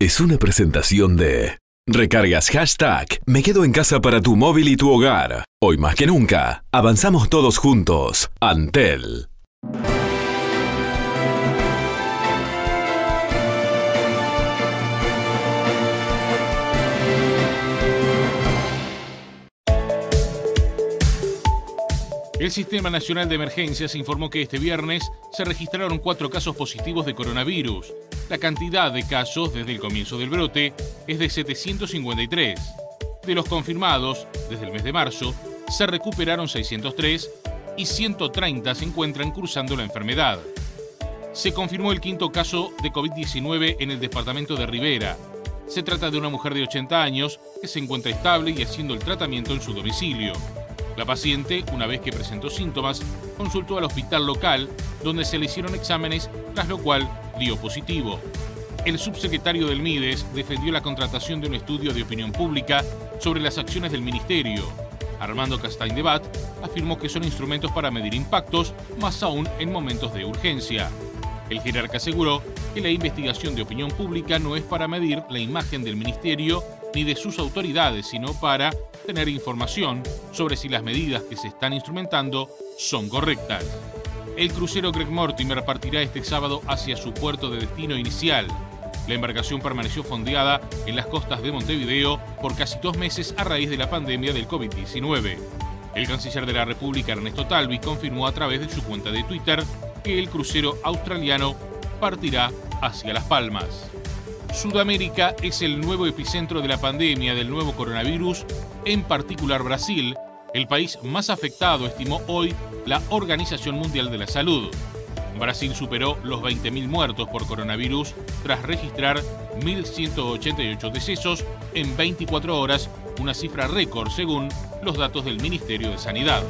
es una presentación de Recargas hashtag Me Quedo en Casa para tu móvil y tu hogar. Hoy más que nunca, avanzamos todos juntos. Antel. El Sistema Nacional de Emergencias informó que este viernes se registraron 4 casos positivos de coronavirus. La cantidad de casos desde el comienzo del brote es de 753. De los confirmados, desde el mes de marzo, se recuperaron 603 y 130 se encuentran cursando la enfermedad. Se confirmó el 5º caso de COVID-19 en el departamento de Rivera. Se trata de una mujer de 80 años que se encuentra estable y haciendo el tratamiento en su domicilio. La paciente, una vez que presentó síntomas, consultó al hospital local, donde se le hicieron exámenes, tras lo cual dio positivo. El subsecretario del MIDES defendió la contratación de un estudio de opinión pública sobre las acciones del ministerio. Armando Castaing-Debat afirmó que son instrumentos para medir impactos, más aún en momentos de urgencia. El jerarca aseguró que la investigación de opinión pública no es para medir la imagen del ministerio ni de sus autoridades, sino para tener información sobre si las medidas que se están instrumentando son correctas. El crucero Greg Mortimer partirá este sábado hacia su puerto de destino inicial. La embarcación permaneció fondeada en las costas de Montevideo por casi 2 meses a raíz de la pandemia del COVID-19. El canciller de la República, Ernesto Talvi, confirmó a través de su cuenta de Twitter que el crucero australiano partirá hacia Las Palmas. Sudamérica es el nuevo epicentro de la pandemia del nuevo coronavirus, en particular Brasil, el país más afectado, estimó hoy la Organización Mundial de la Salud. Brasil superó los 20.000 muertos por coronavirus tras registrar 1.188 decesos en 24 horas, una cifra récord según los datos del Ministerio de Sanidad.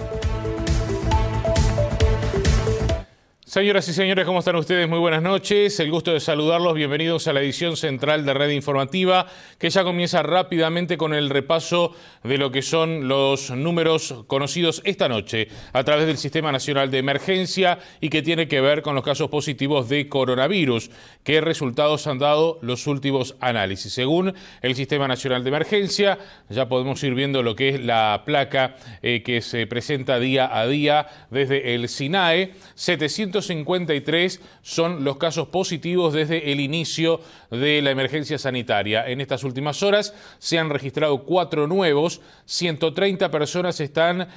Señoras y señores, ¿cómo están ustedes? Muy buenas noches. El gusto de saludarlos. Bienvenidos a la edición central de Red Informativa, que ya comienza rápidamente con el repaso de lo que son los números conocidos esta noche a través del Sistema Nacional de Emergencia y que tiene que ver con los casos positivos de coronavirus. ¿Qué resultados han dado los últimos análisis? Según el Sistema Nacional de Emergencia, ya podemos ir viendo lo que es la placa que se presenta día a día desde el SINAE. 753 son los casos positivos desde el inicio de la emergencia sanitaria. En estas últimas horas se han registrado 4 nuevos, 130 personas están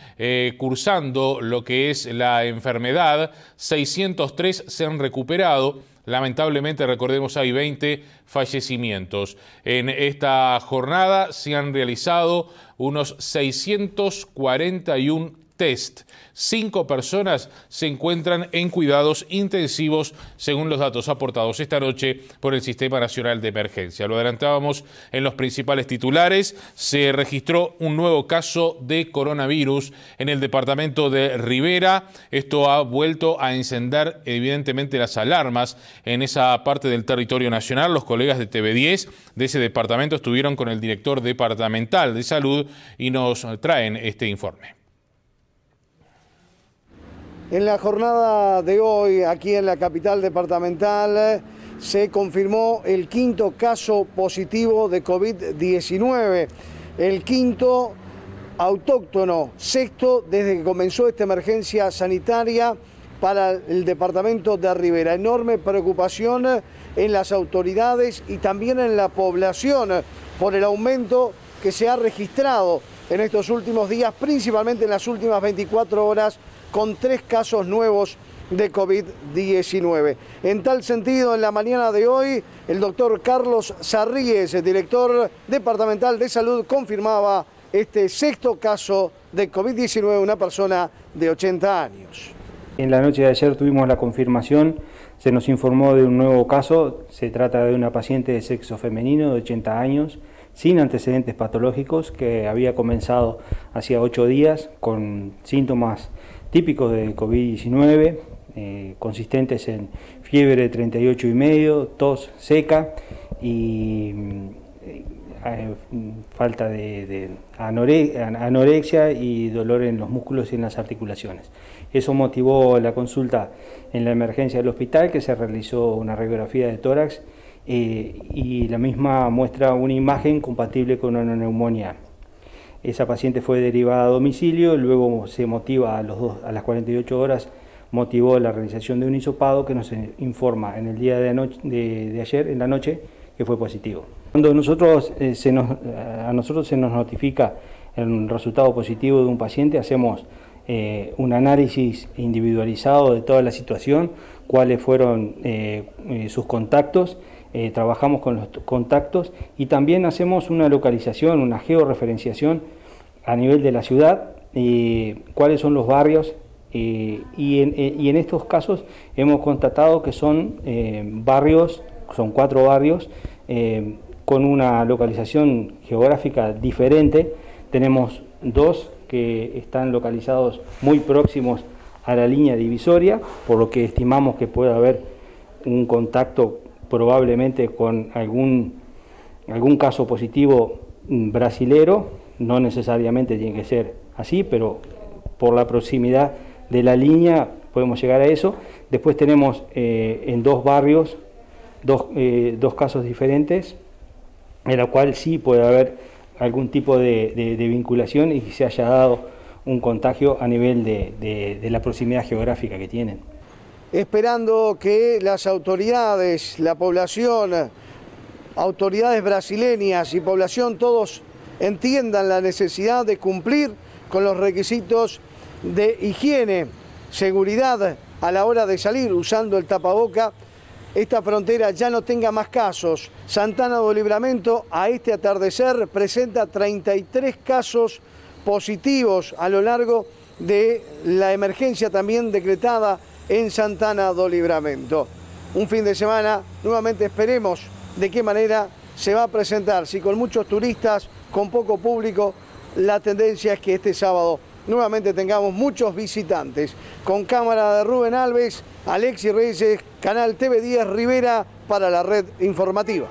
cursando lo que es la enfermedad, 603 se han recuperado. Lamentablemente, recordemos, hay 20 fallecimientos. En esta jornada se han realizado unos 641 test. 5 personas se encuentran en cuidados intensivos, según los datos aportados esta noche por el Sistema Nacional de Emergencia. Lo adelantábamos en los principales titulares. Se registró un nuevo caso de coronavirus en el departamento de Rivera. Esto ha vuelto a encender evidentemente las alarmas en esa parte del territorio nacional. Los colegas de TV10 de ese departamento estuvieron con el director departamental de salud y nos traen este informe. En la jornada de hoy, aquí en la capital departamental, se confirmó el 5º caso positivo de COVID-19, el 5º autóctono, 6º desde que comenzó esta emergencia sanitaria para el departamento de Rivera. Enorme preocupación en las autoridades y también en la población por el aumento que se ha registrado en estos últimos días, principalmente en las últimas 24 horas, con 3 casos nuevos de COVID-19. En tal sentido, en la mañana de hoy, el doctor Carlos Sarríes, el director departamental de salud, confirmaba este 6º caso de COVID-19, una persona de 80 años. En la noche de ayer tuvimos la confirmación, se nos informó de un nuevo caso. Se trata de una paciente de sexo femenino de 80 años, sin antecedentes patológicos, que había comenzado hacía 8 días con síntomas típicos de COVID-19, consistentes en fiebre de 38,5, tos seca y falta de anorexia y dolor en los músculos y en las articulaciones. Eso motivó la consulta en la emergencia del hospital, que se realizó una radiografía de tórax y la misma muestra una imagen compatible con una neumonía. Esa paciente fue derivada a domicilio, luego se motiva a las 48 horas, motivó la realización de un hisopado que nos informa en el día de ayer, en la noche, que fue positivo. Cuando a nosotros se nos notifica el resultado positivo de un paciente, hacemos un análisis individualizado de toda la situación, cuáles fueron sus contactos, trabajamos con los contactos y también hacemos una localización, una georreferenciación a nivel de la ciudad, cuáles son los barrios, y en estos casos hemos constatado que son barrios, son 4 barrios con una localización geográfica diferente. Tenemos 2 que están localizados muy próximos a la línea divisoria, por lo que estimamos que puede haber un contacto probablemente con algún caso positivo brasilero. No necesariamente tiene que ser así, pero por la proximidad de la línea podemos llegar a eso. Después tenemos en 2 barrios, dos casos diferentes, en la cual sí puede haber algún tipo de vinculación y que se haya dado un contagio a nivel de la proximidad geográfica que tienen. Esperando que las autoridades, la población, autoridades brasileñas y población, todos entiendan la necesidad de cumplir con los requisitos de higiene, seguridad a la hora de salir usando el tapaboca, esta frontera ya no tenga más casos. Santana do Livramento a este atardecer presenta 33 casos positivos a lo largo de la emergencia también decretada en Santana do Livramento. Un fin de semana, nuevamente esperemos de qué manera se va a presentar, si con muchos turistas, con poco público. La tendencia es que este sábado nuevamente tengamos muchos visitantes. Con cámara de Rubén Alves, Alexis Reyes, Canal TV10 Rivera para la red informativa.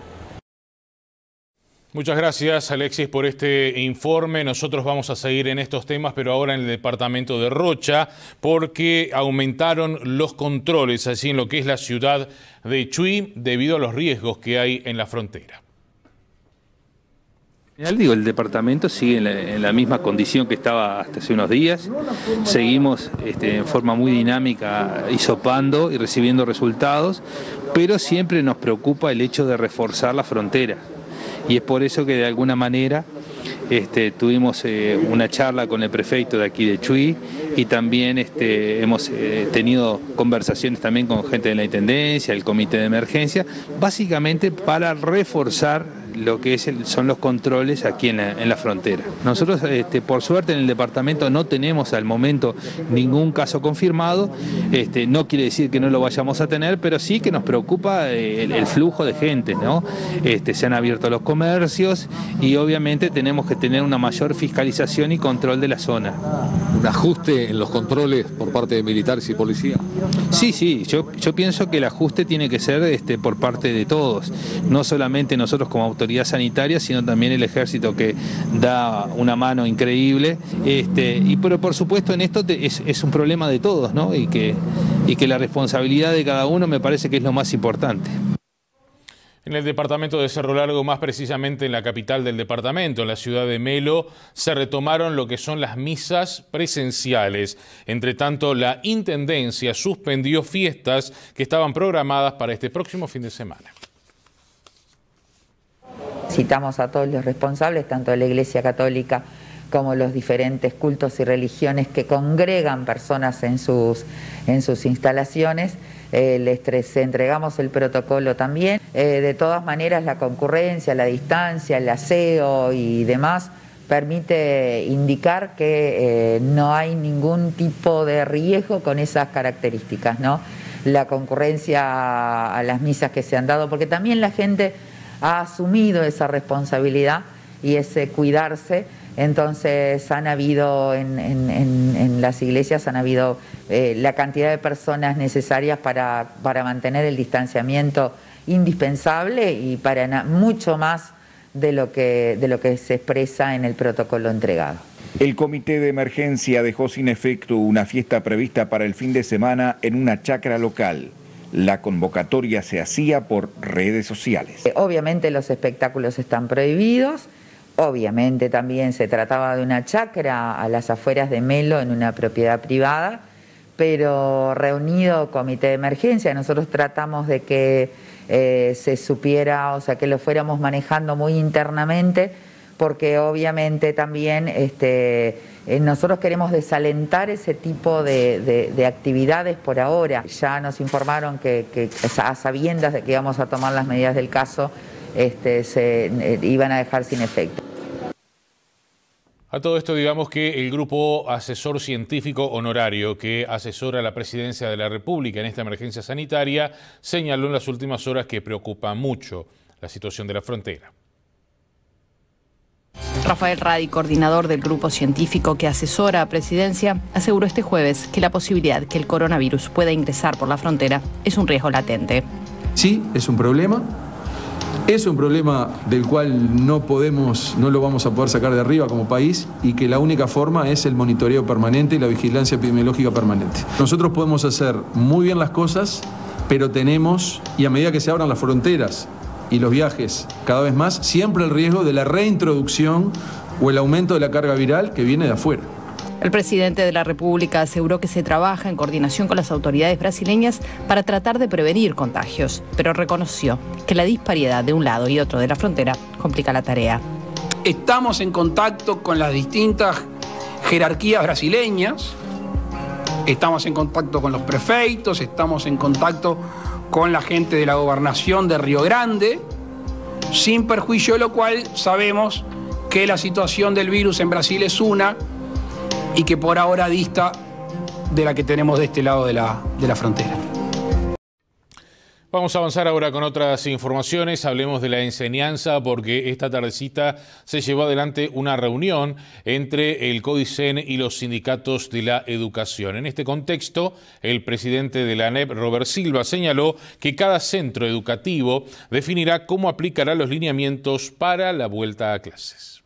Muchas gracias, Alexis, por este informe. Nosotros vamos a seguir en estos temas, pero ahora en el departamento de Rocha, porque aumentaron los controles allí en lo que es la ciudad de Chuy debido a los riesgos que hay en la frontera. El departamento sigue en la misma condición que estaba hasta hace unos días. Seguimos en forma muy dinámica hisopando y recibiendo resultados, pero siempre nos preocupa el hecho de reforzar la frontera. Y es por eso que de alguna manera tuvimos una charla con el prefecto de aquí de Chuy y también hemos tenido conversaciones también con gente de la Intendencia, el Comité de Emergencia, básicamente para reforzar lo que son los controles aquí en la frontera. Nosotros, por suerte, en el departamento no tenemos al momento ningún caso confirmado. No quiere decir que no lo vayamos a tener, pero sí que nos preocupa el flujo de gente, ¿no? Se han abierto los comercios y obviamente tenemos que tener una mayor fiscalización y control de la zona. ¿Un ajuste en los controles por parte de militares y policía? Sí, yo pienso que el ajuste tiene que ser por parte de todos, no solamente nosotros como autoridad sanitaria, sino también el ejército, que da una mano increíble, pero por supuesto en esto es un problema de todos, ¿no? Y que la responsabilidad de cada uno me parece que es lo más importante. En el departamento de Cerro Largo, más precisamente en la capital del departamento, en la ciudad de Melo, se retomaron lo que son las misas presenciales. Entre tanto, la Intendencia suspendió fiestas que estaban programadas para este próximo fin de semana. Citamos a todos los responsables, tanto de la Iglesia Católica como los diferentes cultos y religiones que congregan personas en sus instalaciones. Les entregamos el protocolo también. De todas maneras, la concurrencia, la distancia, el aseo y demás permite indicar que no hay ningún tipo de riesgo con esas características, ¿no? La concurrencia a las misas que se han dado, porque también la gente ha asumido esa responsabilidad y ese cuidarse. Entonces han habido en las iglesias la cantidad de personas necesarias para mantener el distanciamiento indispensable y para mucho más de lo que se expresa en el protocolo entregado. El comité de emergencia dejó sin efecto una fiesta prevista para el fin de semana en una chacra local. La convocatoria se hacía por redes sociales. Obviamente los espectáculos están prohibidos, obviamente también se trataba de una chacra a las afueras de Melo en una propiedad privada, pero reunido comité de emergencia, nosotros tratamos de que se supiera, o sea, que lo fuéramos manejando muy internamente, porque obviamente también nosotros queremos desalentar ese tipo de actividades por ahora. Ya nos informaron que a sabiendas de que íbamos a tomar las medidas del caso, se iban a dejar sin efecto. A todo esto, digamos que el grupo asesor científico honorario que asesora a la Presidencia de la República en esta emergencia sanitaria señaló en las últimas horas que preocupa mucho la situación de la frontera. Rafael Radi, coordinador del grupo científico que asesora a Presidencia, aseguró este jueves que la posibilidad que el coronavirus pueda ingresar por la frontera es un riesgo latente. Sí, es un problema. Es un problema del cual no lo vamos a poder sacar de arriba como país y que la única forma es el monitoreo permanente y la vigilancia epidemiológica permanente. Nosotros podemos hacer muy bien las cosas, pero tenemos, y a medida que se abran las fronteras y los viajes cada vez más, siempre el riesgo de la reintroducción o el aumento de la carga viral que viene de afuera. El presidente de la República aseguró que se trabaja en coordinación con las autoridades brasileñas para tratar de prevenir contagios, pero reconoció que la disparidad de un lado y otro de la frontera complica la tarea. Estamos en contacto con las distintas jerarquías brasileñas, estamos en contacto con los prefeitos, estamos en contacto con la gente de la gobernación de Río Grande, sin perjuicio de lo cual sabemos que la situación del virus en Brasil es una y que por ahora dista de la que tenemos de este lado de la frontera. Vamos a avanzar ahora con otras informaciones. Hablemos de la enseñanza porque esta tardecita se llevó adelante una reunión entre el CODICEN y los sindicatos de la educación. En este contexto, el presidente de la ANEP, Robert Silva, señaló que cada centro educativo definirá cómo aplicará los lineamientos para la vuelta a clases.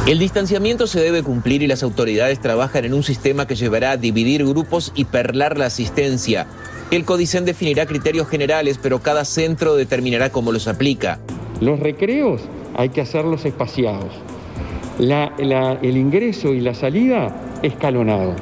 El distanciamiento se debe cumplir y las autoridades trabajan en un sistema que llevará a dividir grupos y perlar la asistencia. El CODICEN definirá criterios generales, pero cada centro determinará cómo los aplica. Los recreos hay que hacerlos espaciados. El ingreso y la salida escalonado.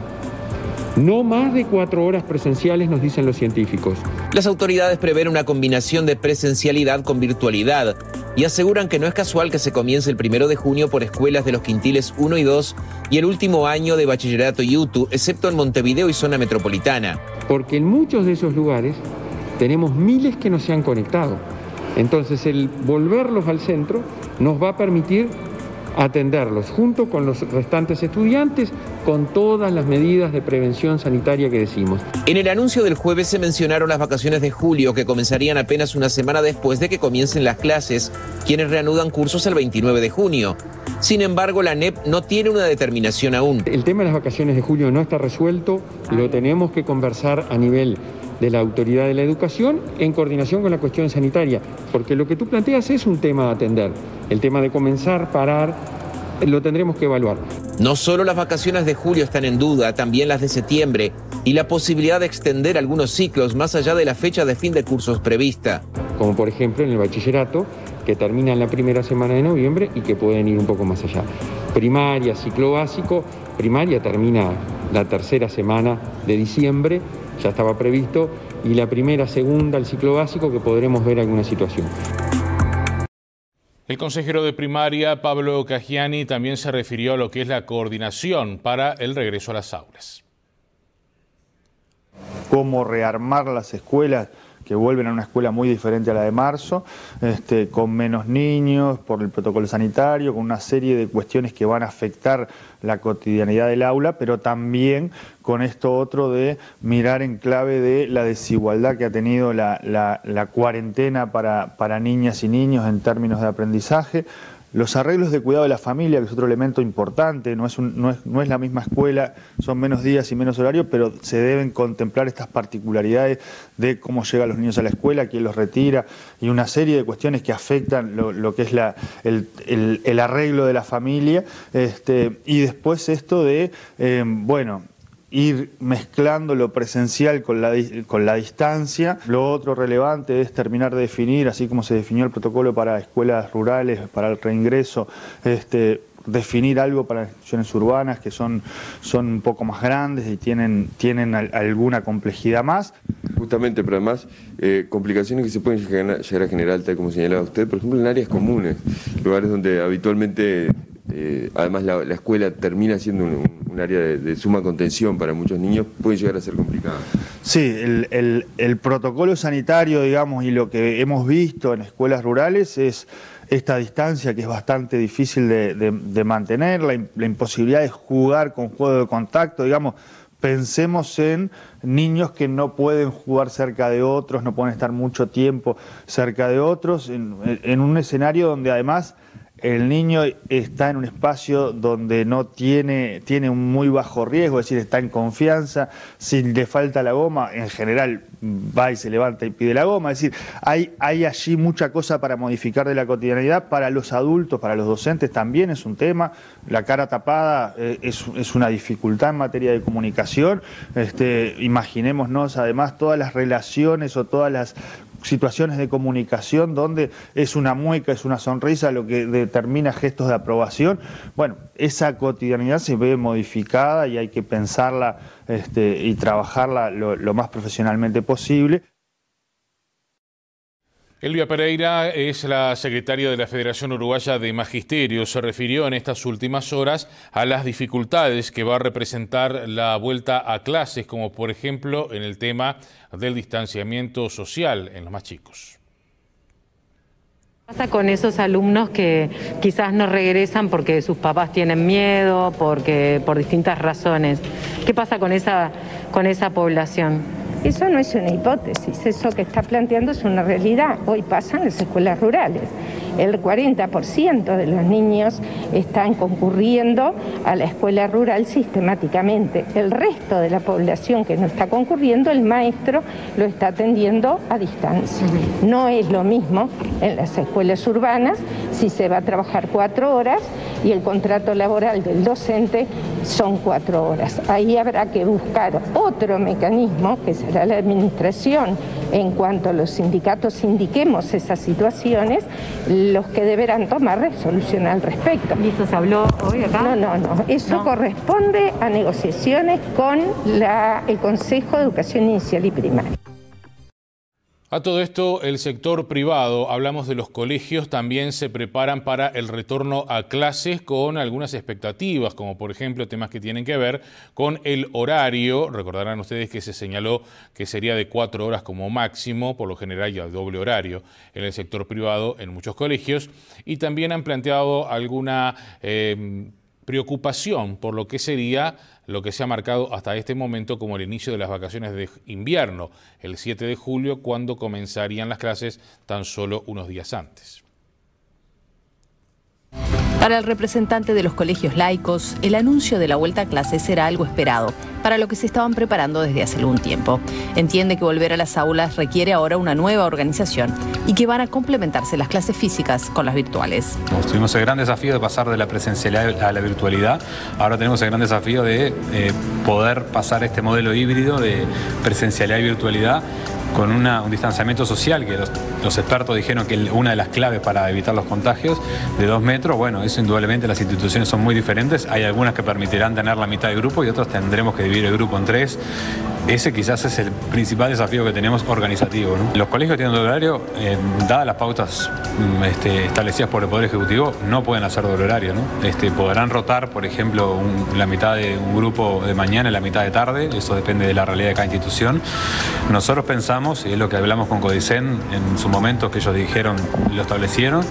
No más de 4 horas presenciales, nos dicen los científicos. Las autoridades prevén una combinación de presencialidad con virtualidad y aseguran que no es casual que se comience el 1 de junio por escuelas de los quintiles 1 y 2 y el último año de bachillerato y UTU, excepto en Montevideo y zona metropolitana. Porque en muchos de esos lugares tenemos miles que no se han conectado. Entonces el volverlos al centro nos va a permitir atenderlos junto con los restantes estudiantes con todas las medidas de prevención sanitaria que decimos. En el anuncio del jueves se mencionaron las vacaciones de julio que comenzarían apenas una semana después de que comiencen las clases, quienes reanudan cursos el 29 de junio. Sin embargo, la ANEP no tiene una determinación aún. El tema de las vacaciones de julio no está resuelto, lo tenemos que conversar a nivel de la autoridad de la educación en coordinación con la cuestión sanitaria, porque lo que tú planteas es un tema a atender. El tema de comenzar, parar, lo tendremos que evaluar. No solo las vacaciones de julio están en duda, también las de septiembre y la posibilidad de extender algunos ciclos más allá de la fecha de fin de cursos prevista. Como por ejemplo en el bachillerato, que termina en la primera semana de noviembre y que pueden ir un poco más allá. Primaria, ciclo básico, primaria termina la tercera semana de diciembre, ya estaba previsto, y la primera, segunda, el ciclo básico, que podremos ver alguna situación. El consejero de primaria, Pablo Cagiani, también se refirió a lo que es la coordinación para el regreso a las aulas. Cómo rearmar las escuelas que vuelven a una escuela muy diferente a la de marzo, con menos niños, por el protocolo sanitario, con una serie de cuestiones que van a afectar la cotidianidad del aula, pero también con esto otro de mirar en clave de la desigualdad que ha tenido la cuarentena para niñas y niños en términos de aprendizaje. Los arreglos de cuidado de la familia, que es otro elemento importante, no es la misma escuela, son menos días y menos horarios, pero se deben contemplar estas particularidades de cómo llegan los niños a la escuela, quién los retira, y una serie de cuestiones que afectan lo que es el arreglo de la familia, y después esto de, ir mezclando lo presencial con la distancia. Lo otro relevante es terminar de definir, así como se definió el protocolo para escuelas rurales, para el reingreso, definir algo para las instituciones urbanas que son un poco más grandes y tienen alguna complejidad más. Justamente, pero además complicaciones que se pueden llegar a generar, tal como señalaba usted, por ejemplo en áreas comunes, lugares donde habitualmente además la escuela termina siendo un área de suma contención para muchos niños, puede llegar a ser complicado. Sí, el protocolo sanitario, digamos, y lo que hemos visto en escuelas rurales es esta distancia que es bastante difícil de mantener, la imposibilidad de jugar con juego de contacto, digamos. Pensemos en niños que no pueden jugar cerca de otros, no pueden estar mucho tiempo cerca de otros, en un escenario donde además el niño está en un espacio donde no tiene un muy bajo riesgo, es decir, está en confianza. Si le falta la goma, en general va y se levanta y pide la goma. Es decir, hay allí mucha cosa para modificar de la cotidianidad. Para los adultos, para los docentes también es un tema. La cara tapada es una dificultad en materia de comunicación. Imaginémonos además todas las relaciones o todas las situaciones de comunicación donde es una mueca, es una sonrisa lo que determina gestos de aprobación. Bueno, esa cotidianidad se ve modificada y hay que pensarla y trabajarla lo más profesionalmente posible. Elvia Pereira es la secretaria de la Federación Uruguaya de Magisterio. Se refirió en estas últimas horas a las dificultades que va a representar la vuelta a clases, como por ejemplo en el tema del distanciamiento social en los más chicos. ¿Qué pasa con esos alumnos que quizás no regresan porque sus papás tienen miedo, por distintas razones? ¿Qué pasa con esa población? Eso no es una hipótesis, eso que está planteando es una realidad. Hoy pasa en las escuelas rurales. El 40% de los niños están concurriendo a la escuela rural sistemáticamente. El resto de la población que no está concurriendo, el maestro lo está atendiendo a distancia. No es lo mismo en las escuelas urbanas si se va a trabajar 4 horas y el contrato laboral del docente son 4 horas. Ahí habrá que buscar otro mecanismo, que será la administración, en cuanto a los sindicatos indiquemos esas situaciones, los que deberán tomar resolución al respecto. ¿Y eso se habló hoy acá? No. Eso corresponde a negociaciones con el Consejo de Educación Inicial y Primaria. A todo esto, el sector privado, hablamos de los colegios, también se preparan para el retorno a clases con algunas expectativas, como por ejemplo temas que tienen que ver con el horario. Recordarán ustedes que se señaló que sería de 4 horas como máximo, por lo general ya doble horario en el sector privado en muchos colegios, y también han planteado alguna preocupación por lo que sería lo que se ha marcado hasta este momento como el inicio de las vacaciones de invierno, el 7 de julio, cuando comenzarían las clases tan solo unos días antes. Para el representante de los colegios laicos, el anuncio de la vuelta a clases será algo esperado, para lo que se estaban preparando desde hace algún tiempo. Entiende que volver a las aulas requiere ahora una nueva organización y que van a complementarse las clases físicas con las virtuales. Tuvimos el gran desafío de pasar de la presencialidad a la virtualidad. Ahora tenemos el gran desafío de poder pasar este modelo híbrido de presencialidad y virtualidad con un distanciamiento social, que los expertos dijeron que una de las claves para evitar los contagios de 2 metros, bueno, eso indudablemente las instituciones son muy diferentes, hay algunas que permitirán tener la mitad del grupo y otras tendremos que dividir el grupo en 3. Ese quizás es el principal desafío que tenemos organizativo, ¿no? Los colegios tienen doble horario, dadas las pautas establecidas por el Poder Ejecutivo, no pueden hacer doble horario, ¿no? Podrán rotar, por ejemplo, la mitad de un grupo de mañana y la mitad de tarde, eso depende de la realidad de cada institución. Nosotros pensamos, y es lo que hablamos con Codicen en su momento, que ellos dijeron, lo establecieron,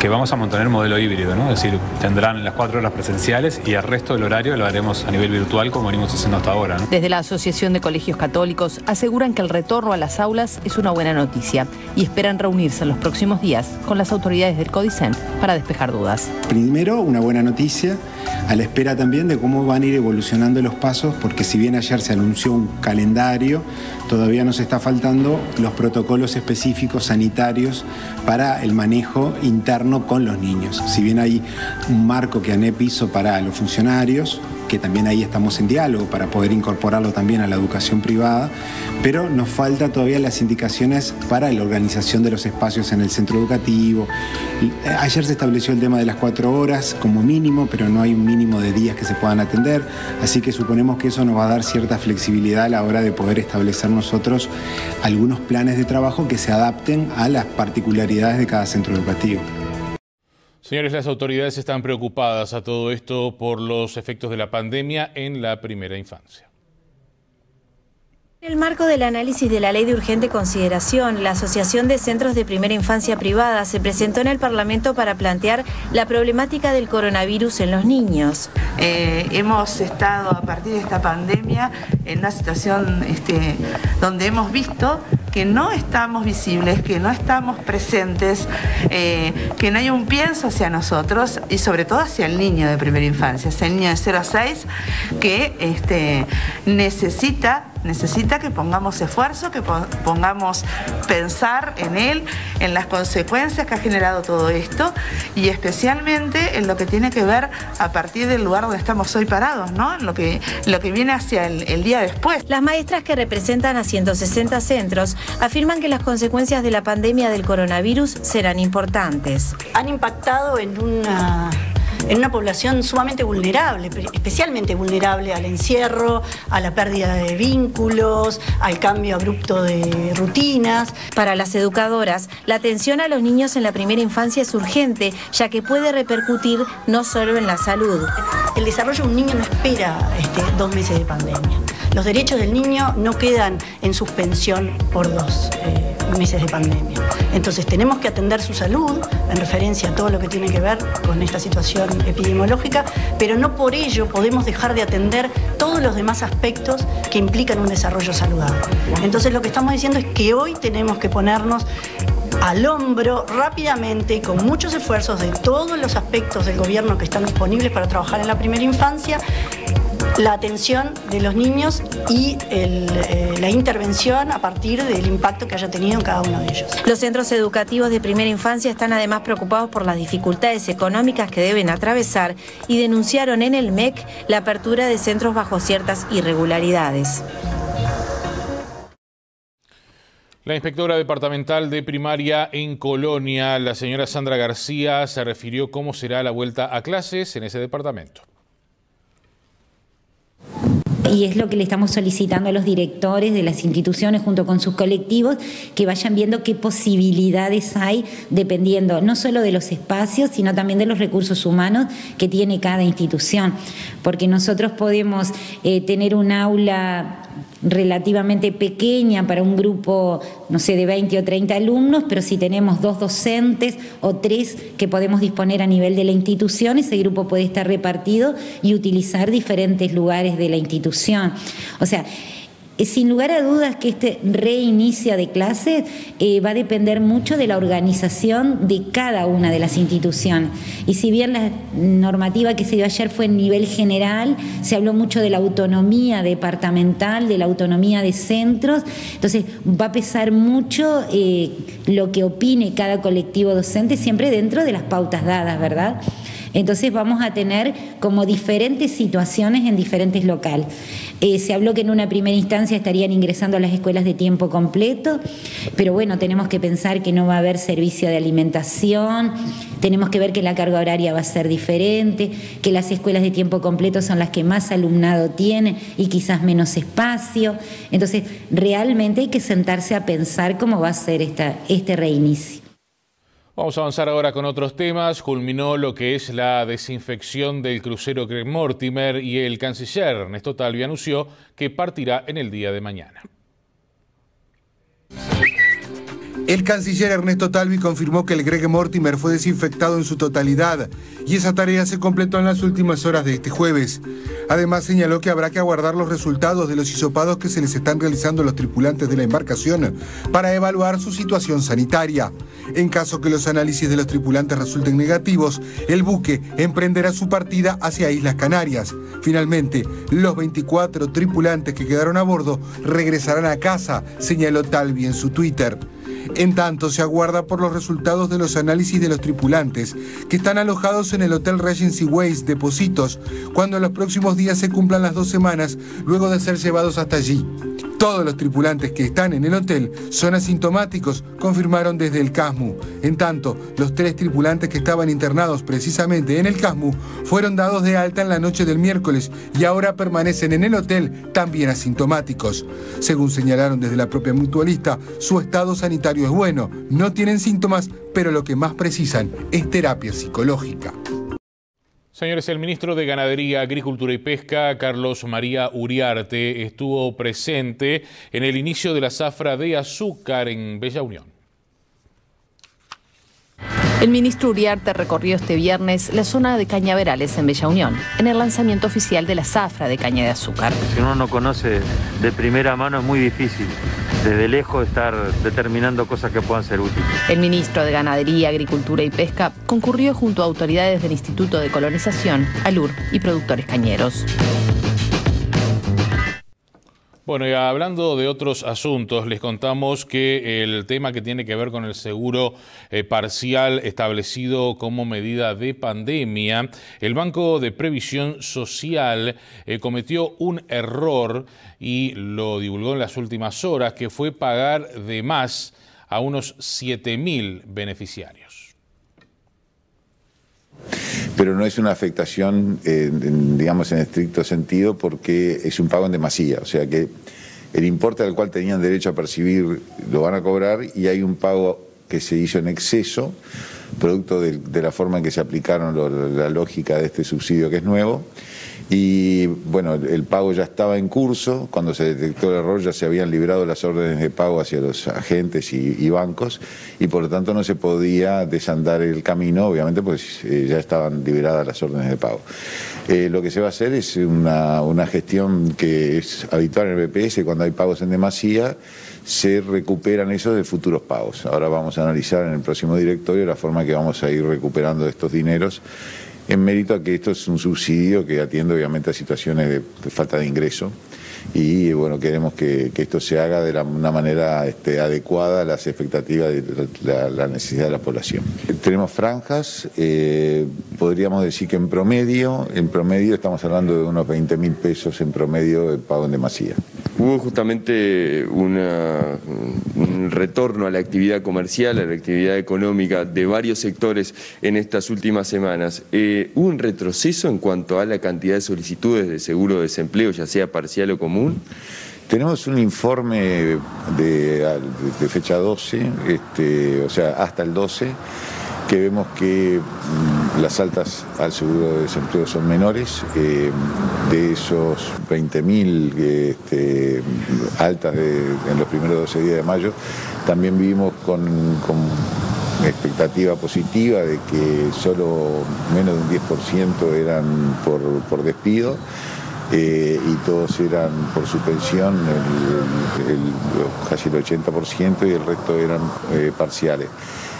que vamos a mantener modelo híbrido, ¿no? Es decir, tendrán las 4 horas presenciales y el resto del horario lo haremos a nivel virtual como venimos haciendo hasta ahora, ¿no? Desde la Asociación de Colegios Católicos aseguran que el retorno a las aulas es una buena noticia y esperan reunirse en los próximos días con las autoridades del Codicen para despejar dudas. Primero, una buena noticia, a la espera también de cómo van a ir evolucionando los pasos, porque si bien ayer se anunció un calendario, todavía nos está faltando los protocolos específicos sanitarios para el manejo interno con los niños. Si bien hay un marco que ANEP hizo para los funcionarios, que también ahí estamos en diálogo para poder incorporarlo también a la educación privada, pero nos falta todavía las indicaciones para la organización de los espacios en el centro educativo. Ayer se estableció el tema de las 4 horas como mínimo, pero no hay un mínimo de días que se puedan atender, así que suponemos que eso nos va a dar cierta flexibilidad a la hora de poder establecer nosotros algunos planes de trabajo que se adapten a las particularidades de cada centro educativo. Señores, las autoridades están preocupadas a todo esto por los efectos de la pandemia en la primera infancia. En el marco del análisis de la Ley de Urgente Consideración, la Asociación de Centros de Primera Infancia Privada se presentó en el Parlamento para plantear la problemática del coronavirus en los niños. Hemos estado a partir de esta pandemia en una situación donde hemos visto que no estamos visibles, que no estamos presentes, que no hay un pienso hacia nosotros y sobre todo hacia el niño de primera infancia, hacia el niño de 0 a 6 que necesita que pongamos esfuerzo, que pongamos pensar en él, en las consecuencias que ha generado todo esto y especialmente en lo que tiene que ver a partir del lugar donde estamos hoy parados, ¿no? En lo que viene hacia el día después. Las maestras que representan a 160 centros afirman que las consecuencias de la pandemia del coronavirus serán importantes. Han impactado en una población sumamente vulnerable, especialmente vulnerable al encierro, a la pérdida de vínculos, al cambio abrupto de rutinas. Para las educadoras, la atención a los niños en la primera infancia es urgente, ya que puede repercutir no solo en la salud. El desarrollo de un niño no espera 2 meses de pandemia. Los derechos del niño no quedan en suspensión por 2 meses de pandemia. Entonces tenemos que atender su salud en referencia a todo lo que tiene que ver con esta situación epidemiológica, pero no por ello podemos dejar de atender todos los demás aspectos que implican un desarrollo saludable. Entonces lo que estamos diciendo es que hoy tenemos que ponernos al hombro rápidamente, con muchos esfuerzos de todos los aspectos del gobierno que están disponibles para trabajar en la primera infancia, la atención de los niños y la intervención a partir del impacto que haya tenido en cada uno de ellos. Los centros educativos de primera infancia están además preocupados por las dificultades económicas que deben atravesar y denunciaron en el MEC la apertura de centros bajo ciertas irregularidades. La inspectora departamental de primaria en Colonia, la señora Sandra García, se refirió cómo será la vuelta a clases en ese departamento. Y es lo que le estamos solicitando a los directores de las instituciones junto con sus colectivos, que vayan viendo qué posibilidades hay dependiendo no solo de los espacios, sino también de los recursos humanos que tiene cada institución. Porque nosotros podemos tener un aula relativamente pequeña para un grupo, no sé, de 20 o 30 alumnos, pero si tenemos 2 docentes o 3 que podemos disponer a nivel de la institución, ese grupo puede estar repartido y utilizar diferentes lugares de la institución. O sea, sin lugar a dudas que este reinicio de clases va a depender mucho de la organización de cada una de las instituciones. Y si bien la normativa que se dio ayer fue en nivel general, se habló mucho de la autonomía departamental, de la autonomía de centros, entonces va a pesar mucho lo que opine cada colectivo docente, siempre dentro de las pautas dadas, ¿verdad? Entonces vamos a tener como diferentes situaciones en diferentes locales. Se habló que en una primera instancia estarían ingresando a las escuelas de tiempo completo, pero bueno, tenemos que pensar que no va a haber servicio de alimentación, tenemos que ver que la carga horaria va a ser diferente, que las escuelas de tiempo completo son las que más alumnado tienen y quizás menos espacio. Entonces, realmente hay que sentarse a pensar cómo va a ser este reinicio. Vamos a avanzar ahora con otros temas. Culminó lo que es la desinfección del crucero Craig Mortimer y el canciller Ernesto Talvi anunció que partirá en el día de mañana. El canciller Ernesto Talvi confirmó que el Craig Mortimer fue desinfectado en su totalidad y esa tarea se completó en las últimas horas de este jueves. Además señaló que habrá que aguardar los resultados de los hisopados que se les están realizando a los tripulantes de la embarcación para evaluar su situación sanitaria. En caso que los análisis de los tripulantes resulten negativos, el buque emprenderá su partida hacia Islas Canarias. Finalmente, los 24 tripulantes que quedaron a bordo regresarán a casa, señaló Talvi en su Twitter. En tanto, se aguarda por los resultados de los análisis de los tripulantes, que están alojados en el Hotel Regency Ways de Pocitos, cuando en los próximos días se cumplan las 2 semanas, luego de ser llevados hasta allí. Todos los tripulantes que están en el hotel son asintomáticos, confirmaron desde el CASMU. En tanto, los 3 tripulantes que estaban internados precisamente en el CASMU fueron dados de alta en la noche del miércoles y ahora permanecen en el hotel también asintomáticos. Según señalaron desde la propia mutualista, su estado sanitario es bueno, no tienen síntomas, pero lo que más precisan es terapia psicológica. Señores, el ministro de Ganadería, Agricultura y Pesca, Carlos María Uriarte, estuvo presente en el inicio de la zafra de azúcar en Bella Unión. El ministro Uriarte recorrió este viernes la zona de Cañaverales en Bella Unión, en el lanzamiento oficial de la zafra de caña de azúcar. Si uno no conoce de primera mano es muy difícil desde lejos estar determinando cosas que puedan ser útiles. El ministro de Ganadería, Agricultura y Pesca concurrió junto a autoridades del Instituto de Colonización, ALUR y productores cañeros. Bueno, y hablando de otros asuntos, les contamos que el tema que tiene que ver con el seguro parcial establecido como medida de pandemia, el Banco de Previsión Social cometió un error y lo divulgó en las últimas horas, que fue pagar de más a unos 7.000 beneficiarios. Pero no es una afectación, digamos, en estricto sentido, porque es un pago en demasía. O sea que el importe al cual tenían derecho a percibir lo van a cobrar y hay un pago que se hizo en exceso, producto de la forma en que se aplicaron la lógica de este subsidio que es nuevo. Y bueno, el pago ya estaba en curso, cuando se detectó el error ya se habían librado las órdenes de pago hacia los agentes y bancos y por lo tanto no se podía desandar el camino, obviamente pues ya estaban liberadas las órdenes de pago. Lo que se va a hacer es una gestión que es habitual en el BPS, cuando hay pagos en demasía se recuperan esos de futuros pagos. Ahora vamos a analizar en el próximo directorio la forma que vamos a ir recuperando estos dineros, en mérito a que esto es un subsidio que atiende obviamente a situaciones de falta de ingreso y bueno, queremos que esto se haga de una manera adecuada a las expectativas de la necesidad de la población. Tenemos franjas, podríamos decir que en promedio estamos hablando de unos 20.000 pesos en promedio de pago en demasía. Hubo justamente un retorno a la actividad comercial, a la actividad económica de varios sectores en estas últimas semanas. ¿Hubo un retroceso en cuanto a la cantidad de solicitudes de seguro de desempleo, ya sea parcial o común? Tenemos un informe de fecha 12, o sea, hasta el 12, que vemos que las altas al seguro de desempleo son menores. De esos 20.000 altas en los primeros 12 días de mayo, también vivimos con expectativa positiva de que solo menos de un 10% eran por despido. Y todos eran por suspensión, casi el 80%, y el resto eran parciales.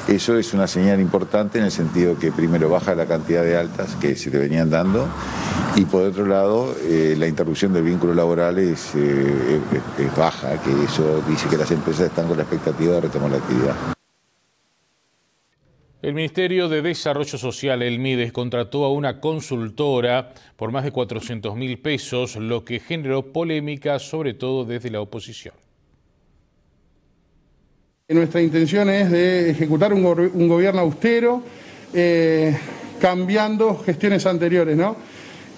Eso es una señal importante en el sentido que primero baja la cantidad de altas que se te venían dando y por otro lado la interrupción del vínculo laboral es baja, que eso dice que las empresas están con la expectativa de retomar la actividad. El Ministerio de Desarrollo Social, el MIDES, contrató a una consultora por más de 400.000 pesos, lo que generó polémica, sobre todo desde la oposición. Nuestra intención es de ejecutar un gobierno austero, cambiando gestiones anteriores, ¿no?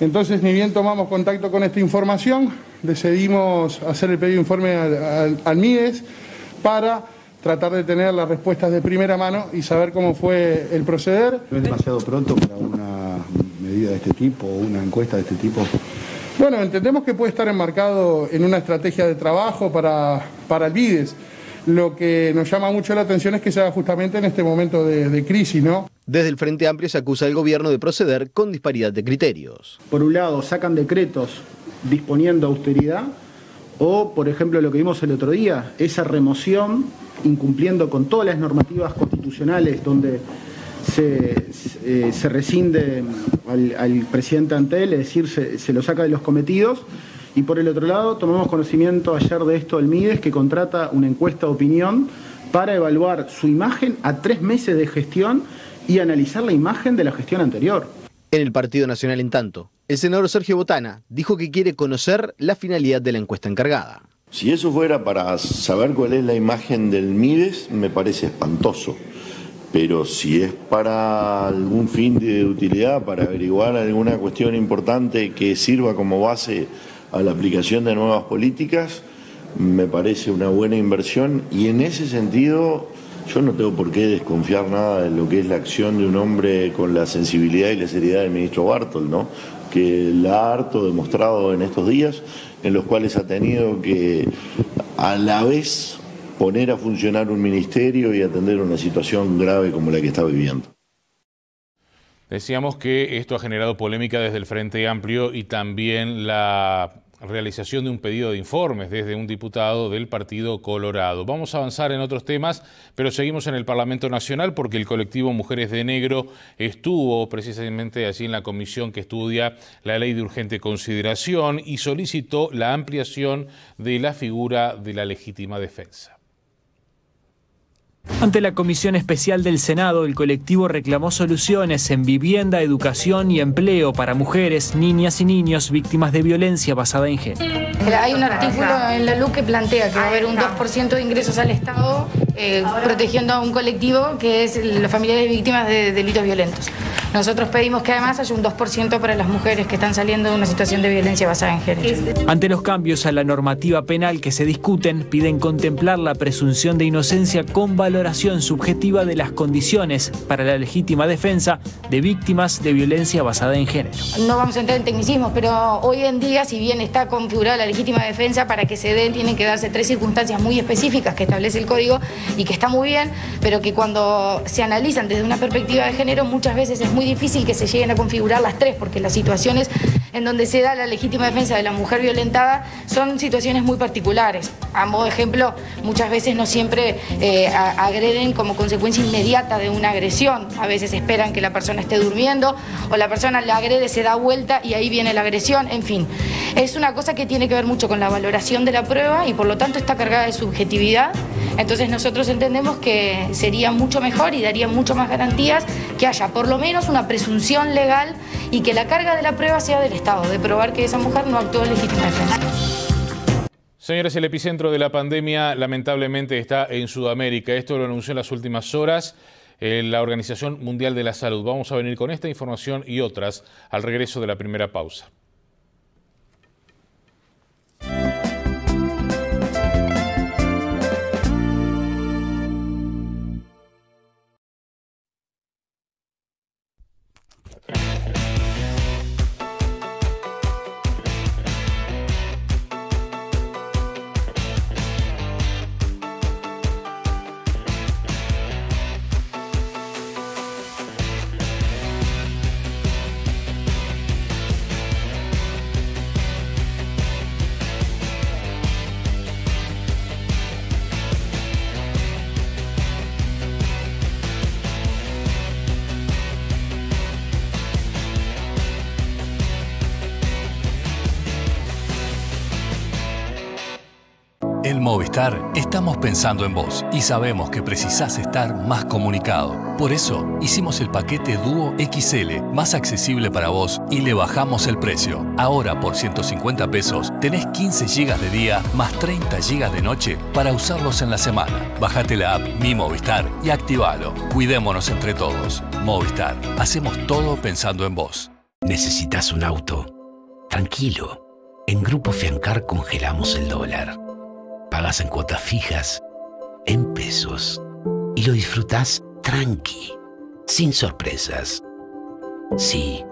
Entonces, ni bien tomamos contacto con esta información, decidimos hacer el pedido de informe al MIDES para tratar de tener las respuestas de primera mano y saber cómo fue el proceder. ¿No es demasiado pronto para una medida de este tipo o una encuesta de este tipo? Bueno, entendemos que puede estar enmarcado en una estrategia de trabajo para el MIDES. Lo que nos llama mucho la atención es que se haga justamente en este momento de crisis, ¿no? Desde el Frente Amplio se acusa al gobierno de proceder con disparidad de criterios. Por un lado, sacan decretos disponiendo austeridad, o, por ejemplo, lo que vimos el otro día, esa remoción, incumpliendo con todas las normativas constitucionales donde se rescinde al presidente Antel, es decir, se lo saca de los cometidos. Y por el otro lado, tomamos conocimiento ayer de esto del MIDES, que contrata una encuesta de opinión para evaluar su imagen a 3 meses de gestión y analizar la imagen de la gestión anterior. En el Partido Nacional, en tanto, el senador Sergio Botana dijo que quiere conocer la finalidad de la encuesta encargada. Si eso fuera para saber cuál es la imagen del Mides, me parece espantoso. Pero si es para algún fin de utilidad, para averiguar alguna cuestión importante que sirva como base a la aplicación de nuevas políticas, me parece una buena inversión. Y en ese sentido, yo no tengo por qué desconfiar nada de lo que es la acción de un hombre con la sensibilidad y la seriedad del ministro Bartol, ¿no? Que la ha harto demostrado en estos días, en los cuales ha tenido que a la vez poner a funcionar un ministerio y atender una situación grave como la que está viviendo. Decíamos que esto ha generado polémica desde el Frente Amplio y también la realización de un pedido de informes desde un diputado del Partido Colorado. Vamos a avanzar en otros temas, pero seguimos en el Parlamento Nacional porque el colectivo Mujeres de Negro estuvo precisamente allí en la comisión que estudia la ley de urgente consideración y solicitó la ampliación de la figura de la legítima defensa. Ante la Comisión Especial del Senado, el colectivo reclamó soluciones en vivienda, educación y empleo para mujeres, niñas y niños víctimas de violencia basada en género. Hay un artículo en la LUC que plantea que va a haber un 2% de ingresos al Estado protegiendo a un colectivo que es los familiares víctimas de delitos violentos. Nosotros pedimos que además haya un 2% para las mujeres que están saliendo de una situación de violencia basada en género. Ante los cambios a la normativa penal que se discuten, piden contemplar la presunción de inocencia con valoración subjetiva de las condiciones para la legítima defensa de víctimas de violencia basada en género. No vamos a entrar en tecnicismos, pero hoy en día, si bien está configurada la legítima defensa, para que se dé tienen que darse 3 circunstancias muy específicas que establece el Código y que está muy bien, pero que cuando se analizan desde una perspectiva de género muchas veces es muy difícil que se lleguen a configurar las 3, porque las situaciones en donde se da la legítima defensa de la mujer violentada son situaciones muy particulares. A modo de ejemplo, muchas veces no siempre agreden como consecuencia inmediata de una agresión. A veces esperan que la persona esté durmiendo o la persona la agrede, se da vuelta y ahí viene la agresión. En fin, es una cosa que tiene que ver mucho con la valoración de la prueba y por lo tanto está cargada de subjetividad. Entonces nosotros entendemos que sería mucho mejor y daría mucho más garantías que haya por lo menos una presunción legal y que la carga de la prueba sea del Estado, de probar que esa mujer no actuó en legítima defensa. Señores, el epicentro de la pandemia lamentablemente está en Sudamérica. Esto lo anunció en las últimas horas la Organización Mundial de la Salud. Vamos a venir con esta información y otras al regreso de la primera pausa. En Movistar estamos pensando en vos y sabemos que precisás estar más comunicado. Por eso hicimos el paquete Duo XL más accesible para vos y le bajamos el precio. Ahora por 150 pesos tenés 15 GB de día más 30 GB de noche para usarlos en la semana. Bajate la app Mi Movistar y activalo. Cuidémonos entre todos. Movistar. Hacemos todo pensando en vos. ¿Necesitas un auto? Tranquilo. En Grupo Fiancar congelamos el dólar. Pagas en cuotas fijas, en pesos, y lo disfrutás tranqui, sin sorpresas. Sí,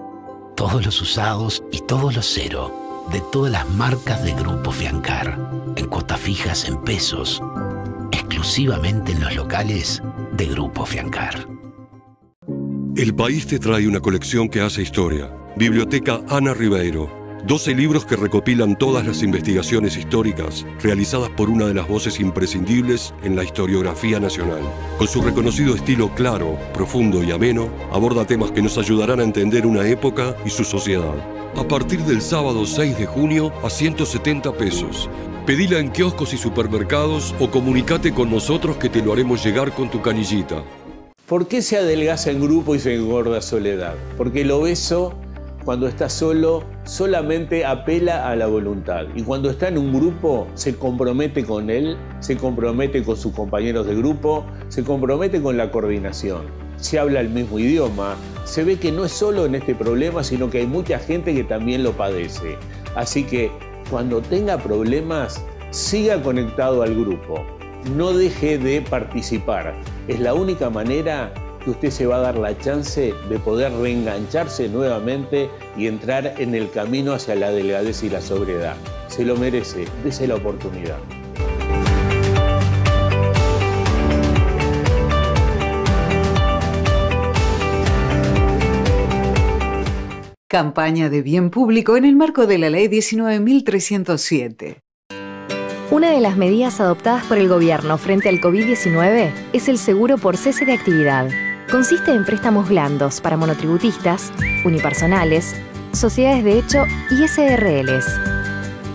todos los usados y todos los cero, de todas las marcas de Grupo Fiancar, en cuotas fijas en pesos, exclusivamente en los locales de Grupo Fiancar. El país te trae una colección que hace historia. Biblioteca Ana Ribeiro. 12 libros que recopilan todas las investigaciones históricas realizadas por una de las voces imprescindibles en la historiografía nacional. Con su reconocido estilo claro, profundo y ameno, aborda temas que nos ayudarán a entender una época y su sociedad. A partir del sábado 6 de junio a 170 pesos. Pedila en kioscos y supermercados o comunicate con nosotros que te lo haremos llegar con tu canillita. ¿Por qué se adelgaza en grupo y se engorda soledad? Porque el obeso, cuando está solo, solamente apela a la voluntad. Y cuando está en un grupo, se compromete con él, se compromete con sus compañeros de grupo, se compromete con la coordinación. Se habla el mismo idioma. Se ve que no es solo en este problema, sino que hay mucha gente que también lo padece. Así que cuando tenga problemas, siga conectado al grupo. No deje de participar. Es la única manera que usted se va a dar la chance de poder reengancharse nuevamente y entrar en el camino hacia la delgadez y la sobriedad. Se lo merece, dése la oportunidad. Campaña de bien público en el marco de la Ley 19.307. Una de las medidas adoptadas por el gobierno frente al COVID-19 es el seguro por cese de actividad. Consiste en préstamos blandos para monotributistas, unipersonales, sociedades de hecho y SRLs.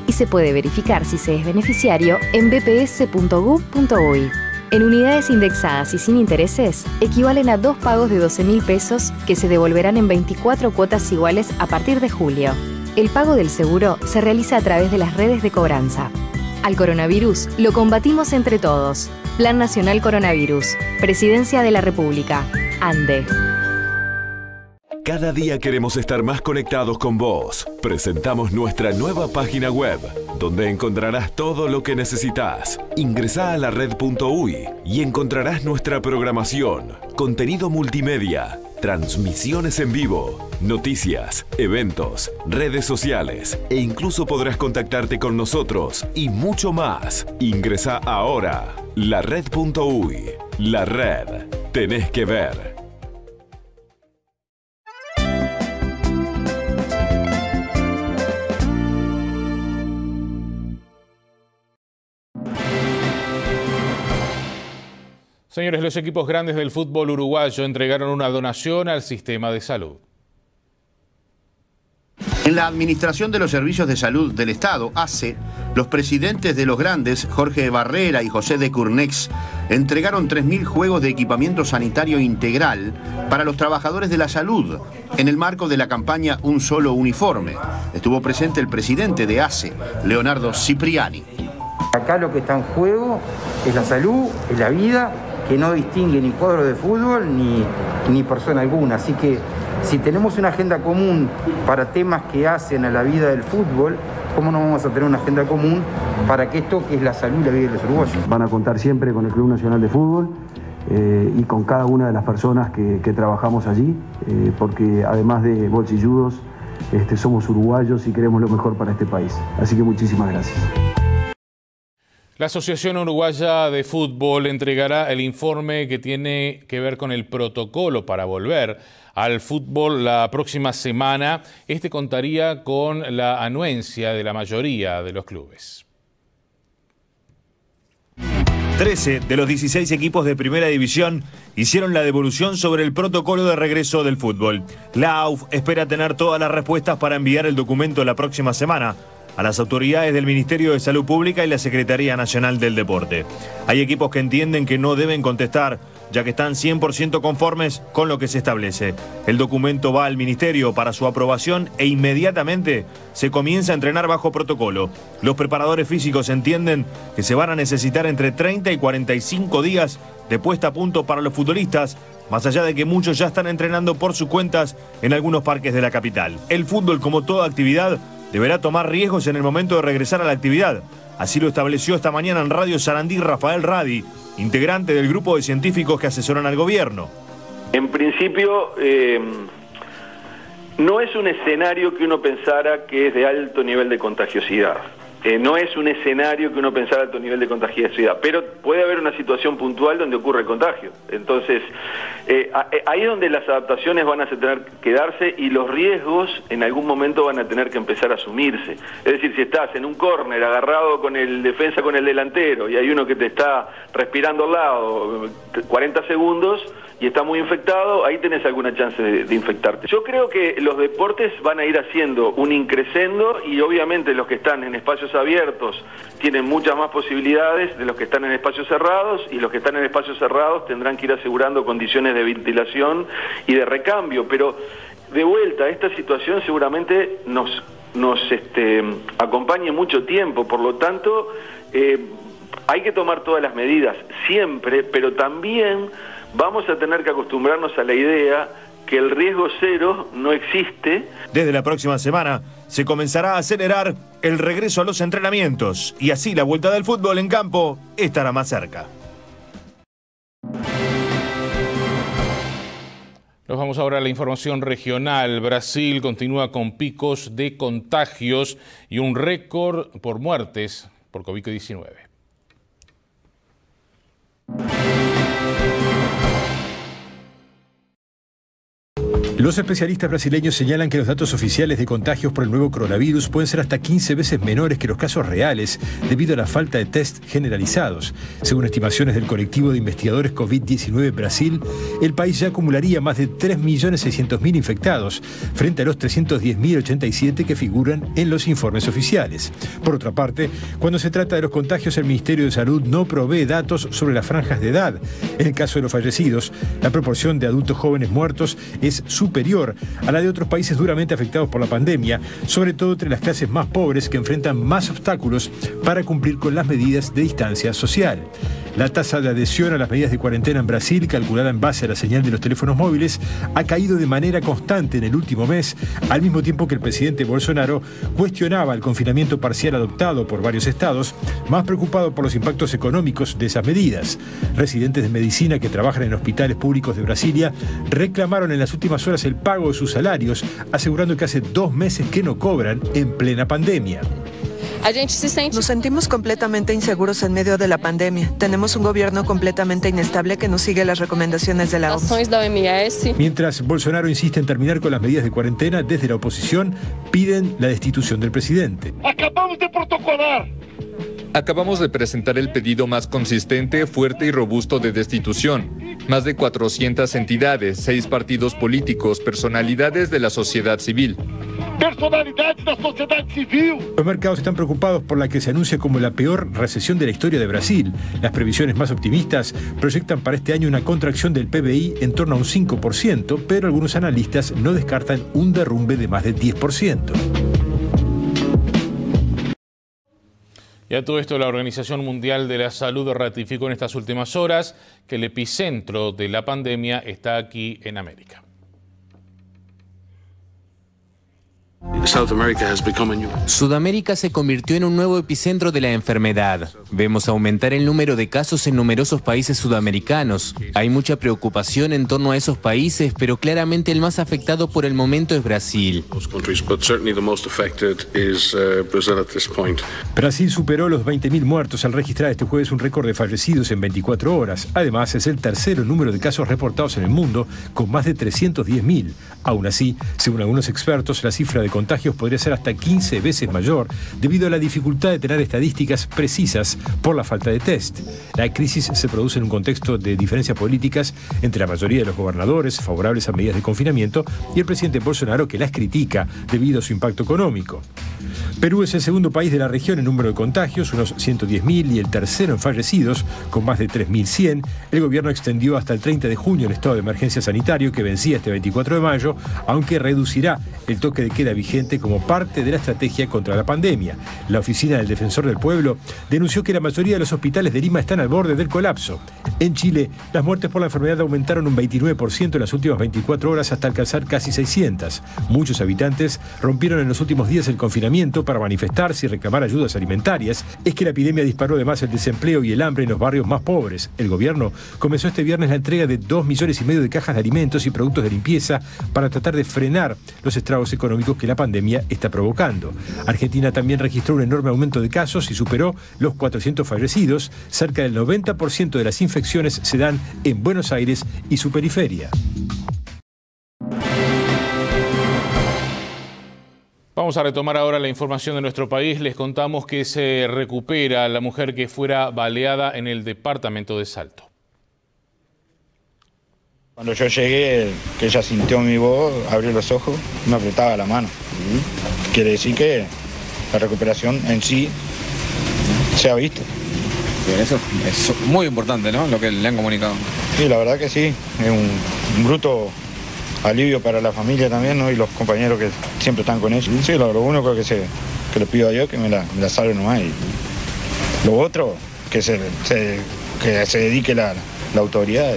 Y se puede verificar si se es beneficiario en bps.gov.uy. En unidades indexadas y sin intereses, equivalen a 2 pagos de 12.000 pesos que se devolverán en 24 cuotas iguales a partir de julio. El pago del seguro se realiza a través de las redes de cobranza. Al coronavirus lo combatimos entre todos. Plan Nacional Coronavirus. Presidencia de la República. ANDE. Cada día queremos estar más conectados con vos. Presentamos nuestra nueva página web, donde encontrarás todo lo que necesitas. Ingresá a lared.uy y encontrarás nuestra programación, contenido multimedia, transmisiones en vivo, noticias, eventos, redes sociales e incluso podrás contactarte con nosotros y mucho más. Ingresá ahora. Lared.uy. La red. Tenés que ver. Señores, los equipos grandes del fútbol uruguayo entregaron una donación al sistema de salud. En la Administración de los Servicios de Salud del Estado, ACE, los presidentes de los grandes, Jorge Barrera y José de Curnex, entregaron 3.000 juegos de equipamiento sanitario integral para los trabajadores de la salud, en el marco de la campaña Un Solo Uniforme. Estuvo presente el presidente de ACE, Leonardo Cipriani. Acá lo que está en juego es la salud, es la vida, que no distingue ni cuadro de fútbol ni persona alguna. Así que si tenemos una agenda común para temas que hacen a la vida del fútbol, ¿cómo no vamos a tener una agenda común para que esto, que es la salud y la vida de los uruguayos? Van a contar siempre con el Club Nacional de Fútbol y con cada una de las personas que trabajamos allí, porque además de bolsilludos, somos uruguayos y queremos lo mejor para este país. Así que muchísimas gracias. La Asociación Uruguaya de Fútbol entregará el informe que tiene que ver con el protocolo para volver al fútbol la próxima semana. Este contaría con la anuencia de la mayoría de los clubes. 13 de los 16 equipos de Primera División hicieron la devolución sobre el protocolo de regreso del fútbol. La AUF espera tener todas las respuestas para enviar el documento la próxima semana a las autoridades del Ministerio de Salud Pública y la Secretaría Nacional del Deporte. Hay equipos que entienden que no deben contestar, ya que están 100% conformes con lo que se establece. El documento va al Ministerio para su aprobación e inmediatamente se comienza a entrenar bajo protocolo. Los preparadores físicos entienden que se van a necesitar entre 30 y 45 días de puesta a punto para los futbolistas, más allá de que muchos ya están entrenando por sus cuentas en algunos parques de la capital. El fútbol, como toda actividad, deberá tomar riesgos en el momento de regresar a la actividad. Así lo estableció esta mañana en Radio Sarandí Rafael Radi, integrante del grupo de científicos que asesoran al gobierno. En principio, no es un escenario que uno pensara que es de alto nivel de contagiosidad. No es un escenario que uno pensara alto nivel de contagiosidad, pero puede haber una situación puntual donde ocurre el contagio. Entonces, ahí es donde las adaptaciones van a tener que darse y los riesgos en algún momento van a tener que empezar a asumirse. Es decir, si estás en un córner agarrado con el defensa con el delantero y hay uno que te está respirando al lado 40 segundos y está muy infectado, ahí tenés alguna chance de infectarte. Yo creo que los deportes van a ir haciendo un increscendo y obviamente los que están en espacios abiertos tienen muchas más posibilidades de los que están en espacios cerrados, y los que están en espacios cerrados tendrán que ir asegurando condiciones de ventilación y de recambio. Pero de vuelta, esta situación seguramente nos acompañe mucho tiempo, por lo tanto hay que tomar todas las medidas siempre, pero también vamos a tener que acostumbrarnos a la idea que el riesgo cero no existe. Desde la próxima semana se comenzará a acelerar el regreso a los entrenamientos y así la vuelta del fútbol en campo estará más cerca. Nos vamos ahora a la información regional. Brasil continúa con picos de contagios y un récord por muertes por COVID-19. Los especialistas brasileños señalan que los datos oficiales de contagios por el nuevo coronavirus pueden ser hasta 15 veces menores que los casos reales debido a la falta de test generalizados. Según estimaciones del colectivo de investigadores COVID-19 Brasil, el país ya acumularía más de 3.600.000 infectados frente a los 310.087 que figuran en los informes oficiales. Por otra parte, cuando se trata de los contagios, el Ministerio de Salud no provee datos sobre las franjas de edad. En el caso de los fallecidos, la proporción de adultos jóvenes muertos es superior a la de otros países duramente afectados por la pandemia, sobre todo entre las clases más pobres que enfrentan más obstáculos para cumplir con las medidas de distancia social. La tasa de adhesión a las medidas de cuarentena en Brasil, calculada en base a la señal de los teléfonos móviles, ha caído de manera constante en el último mes, al mismo tiempo que el presidente Bolsonaro cuestionaba el confinamiento parcial adoptado por varios estados, más preocupado por los impactos económicos de esas medidas. Residentes de medicina que trabajan en hospitales públicos de Brasilia reclamaron en las últimas horas el pago de sus salarios, asegurando que hace 2 meses que no cobran en plena pandemia. Nos sentimos completamente inseguros en medio de la pandemia. Tenemos un gobierno completamente inestable que no sigue las recomendaciones de la OMS. Mientras Bolsonaro insiste en terminar con las medidas de cuarentena, desde la oposición piden la destitución del presidente. Acabamos de protocolar. Acabamos de presentar el pedido más consistente, fuerte y robusto de destitución. Más de 400 entidades, 6 partidos políticos, personalidades de la sociedad civil. Personalidades de la sociedad civil. Los mercados están preocupados por la que se anuncia como la peor recesión de la historia de Brasil. Las previsiones más optimistas proyectan para este año una contracción del PBI en torno a un 5%, pero algunos analistas no descartan un derrumbe de más de 10%. Y a todo esto, la Organización Mundial de la Salud ratificó en estas últimas horas que el epicentro de la pandemia está aquí en América. Sudamérica se convirtió en un nuevo epicentro de la enfermedad. Vemos aumentar el número de casos en numerosos países sudamericanos. Hay mucha preocupación en torno a esos países, pero claramente el más afectado por el momento es Brasil. Brasil superó los 20.000 muertos al registrar este jueves un récord de fallecidos en 24 horas. Además, es el tercero número de casos reportados en el mundo, con más de 310.000. Aún así, según algunos expertos, la cifra de contagios podría ser hasta 15 veces mayor debido a la dificultad de tener estadísticas precisas por la falta de test. La crisis se produce en un contexto de diferencias políticas entre la mayoría de los gobernadores favorables a medidas de confinamiento y el presidente Bolsonaro, que las critica debido a su impacto económico. Perú es el segundo país de la región en número de contagios, unos 110.000, y el tercero en fallecidos, con más de 3.100. El gobierno extendió hasta el 30 de junio el estado de emergencia sanitario, que vencía este 24 de mayo, aunque reducirá el toque de queda vigente como parte de la estrategia contra la pandemia. La oficina del Defensor del Pueblo denunció que la mayoría de los hospitales de Lima están al borde del colapso. En Chile, las muertes por la enfermedad aumentaron un 29% en las últimas 24 horas hasta alcanzar casi 600. Muchos habitantes rompieron en los últimos días el confinamiento para manifestarse y reclamar ayudas alimentarias. Es que la epidemia disparó además el desempleo y el hambre en los barrios más pobres. El gobierno comenzó este viernes la entrega de 2,5 millones de cajas de alimentos y productos de limpieza para tratar de frenar los estragos económicos que la pandemia está provocando. Argentina también registró un enorme aumento de casos y superó los 400 fallecidos. Cerca del 90% de las infecciones se dan en Buenos Aires y su periferia. Vamos a retomar ahora la información de nuestro país. Les contamos que se recupera la mujer que fuera baleada en el departamento de Salto. Cuando yo llegué, que ella sintió mi voz, abrió los ojos, me apretaba la mano. Quiere decir que la recuperación en sí se ha visto. Bien, eso es muy importante, ¿no? Lo que le han comunicado. Sí, la verdad que sí, es un bruto alivio para la familia también, ¿no? Y los compañeros que siempre están con ellos. Sí, lo único que le pido a Dios que me la salve nomás. Y lo otro, que se dedique la autoridad.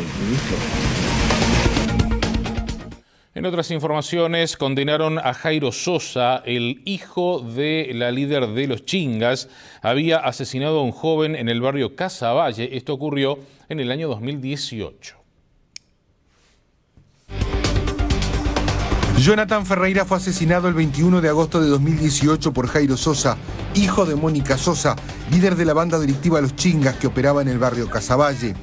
En otras informaciones, condenaron a Jairo Sosa, el hijo de la líder de los Chingas. Había asesinado a un joven en el barrio Casaballe. Esto ocurrió en el año 2018. Jonathan Ferreira fue asesinado el 21 de agosto de 2018 por Jairo Sosa, hijo de Mónica Sosa, líder de la banda delictiva Los Chingas que operaba en el barrio Casaballe.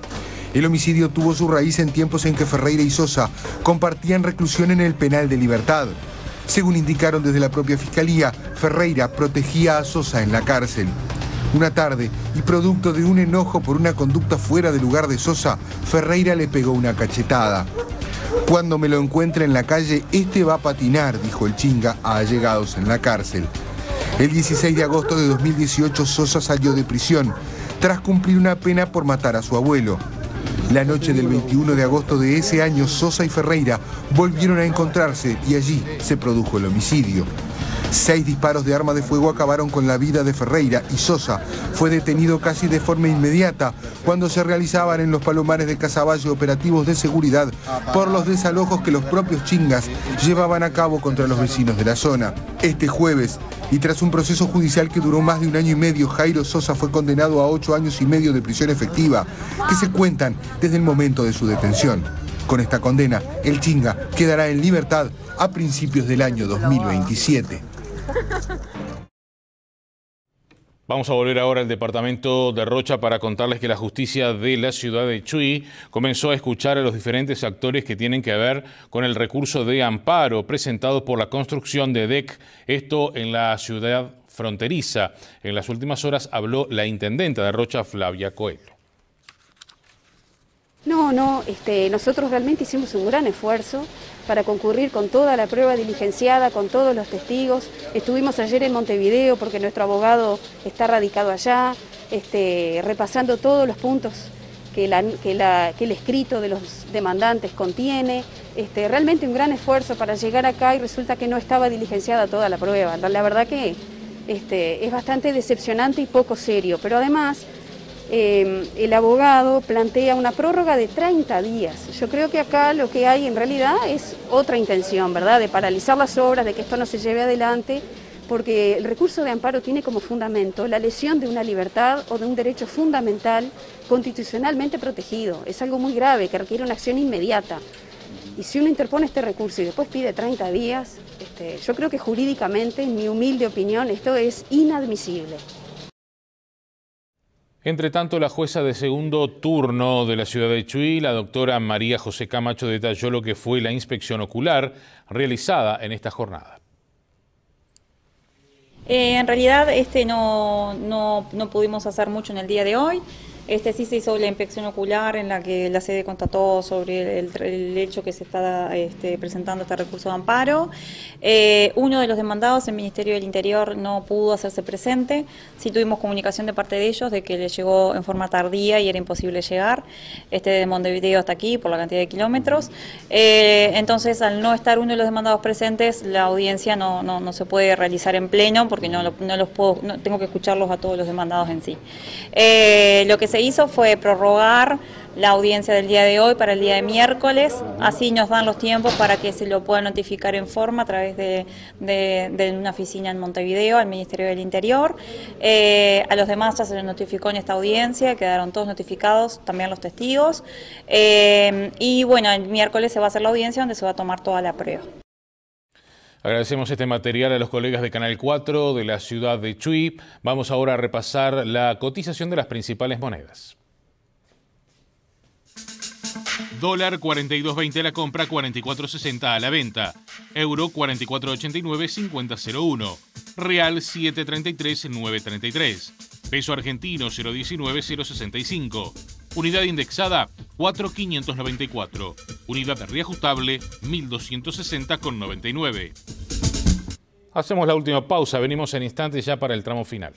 El homicidio tuvo su raíz en tiempos en que Ferreira y Sosa compartían reclusión en el penal de Libertad. Según indicaron desde la propia fiscalía, Ferreira protegía a Sosa en la cárcel. Una tarde, y producto de un enojo por una conducta fuera de lugar de Sosa, Ferreira le pegó una cachetada. Cuando me lo encuentre en la calle, este va a patinar, dijo el Chinga a allegados en la cárcel. El 16 de agosto de 2018, Sosa salió de prisión, tras cumplir una pena por matar a su abuelo. La noche del 21 de agosto de ese año, Sosa y Ferreira volvieron a encontrarse y allí se produjo el homicidio. 6 disparos de arma de fuego acabaron con la vida de Ferreira y Sosa fue detenido casi de forma inmediata cuando se realizaban en los Palomares de Casaballe operativos de seguridad por los desalojos que los propios Chingas llevaban a cabo contra los vecinos de la zona. Este jueves, y tras un proceso judicial que duró más de 1 año y medio, Jairo Sosa fue condenado a 8 años y medio de prisión efectiva, que se cuentan desde el momento de su detención. Con esta condena, el Chinga quedará en libertad a principios del año 2027. Vamos a volver ahora al departamento de Rocha para contarles que la justicia de la ciudad de Chuy comenzó a escuchar a los diferentes actores que tienen que ver con el recurso de amparo presentado por la construcción de DEC, esto en la ciudad fronteriza. En las últimas horas habló la intendenta de Rocha, Flavia Coelho. Nosotros realmente hicimos un gran esfuerzo para concurrir con toda la prueba diligenciada, con todos los testigos. Estuvimos ayer en Montevideo porque nuestro abogado está radicado allá, repasando todos los puntos que el escrito de los demandantes contiene. Realmente un gran esfuerzo para llegar acá y resulta que no estaba diligenciada toda la prueba. La verdad que es bastante decepcionante y poco serio, pero además el abogado plantea una prórroga de 30 días. Yo creo que acá lo que hay en realidad es otra intención, ¿verdad?, de paralizar las obras, de que esto no se lleve adelante, porque el recurso de amparo tiene como fundamento la lesión de una libertad o de un derecho fundamental constitucionalmente protegido. Es algo muy grave que requiere una acción inmediata. Y si uno interpone este recurso y después pide 30 días, yo creo que jurídicamente, en mi humilde opinión, esto es inadmisible. Entre tanto, la jueza de segundo turno de la ciudad de Chuy, la doctora María José Camacho, detalló lo que fue la inspección ocular realizada en esta jornada. En realidad no pudimos hacer mucho en el día de hoy. Sí se hizo la inspección ocular en la que la sede constató sobre el hecho que se está presentando este recurso de amparo. Uno de los demandados, el Ministerio del Interior, no pudo hacerse presente. Sí tuvimos comunicación de parte de ellos de que le llegó en forma tardía y era imposible llegar de Montevideo hasta aquí por la cantidad de kilómetros. Entonces, al no estar uno de los demandados presentes, la audiencia no se puede realizar en pleno porque no tengo que escucharlos a todos los demandados en sí. Lo que se hizo fue prorrogar la audiencia del día de hoy para el día de miércoles, así nos dan los tiempos para que se lo pueda notificar en forma a través de una oficina en Montevideo, al Ministerio del Interior. A los demás ya se les notificó en esta audiencia, quedaron todos notificados, también los testigos, y bueno, el miércoles se va a hacer la audiencia donde se va a tomar toda la prueba. Agradecemos este material a los colegas de Canal 4 de la ciudad de Chuy. Vamos ahora a repasar la cotización de las principales monedas. Dólar 42.20 a la compra, 44.60 a la venta. Euro 44.89, 50.01. Real 7.33, 9.33. Peso argentino 0.19, 0.65. Unidad indexada 4.594. Unidad reajustable 1.260,99. Hacemos la última pausa. Venimos en instantes ya para el tramo final.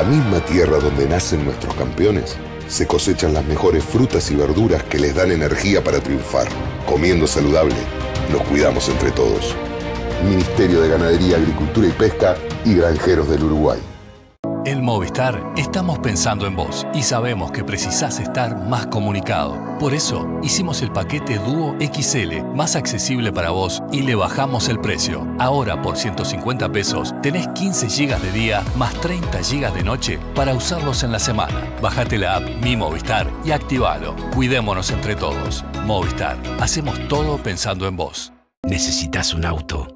misma tierra donde nacen nuestros campeones, se cosechan las mejores frutas y verduras que les dan energía para triunfar. Comiendo saludable, nos cuidamos entre todos. Ministerio de Ganadería, Agricultura y Pesca y Granjeros del Uruguay. En Movistar estamos pensando en vos y sabemos que precisás estar más comunicado. Por eso hicimos el paquete Dúo XL más accesible para vos y le bajamos el precio. Ahora por 150 pesos tenés 15 GB de día más 30 GB de noche para usarlos en la semana. Bájate la app Mi Movistar y activalo. Cuidémonos entre todos. Movistar. Hacemos todo pensando en vos. ¿Necesitas un auto?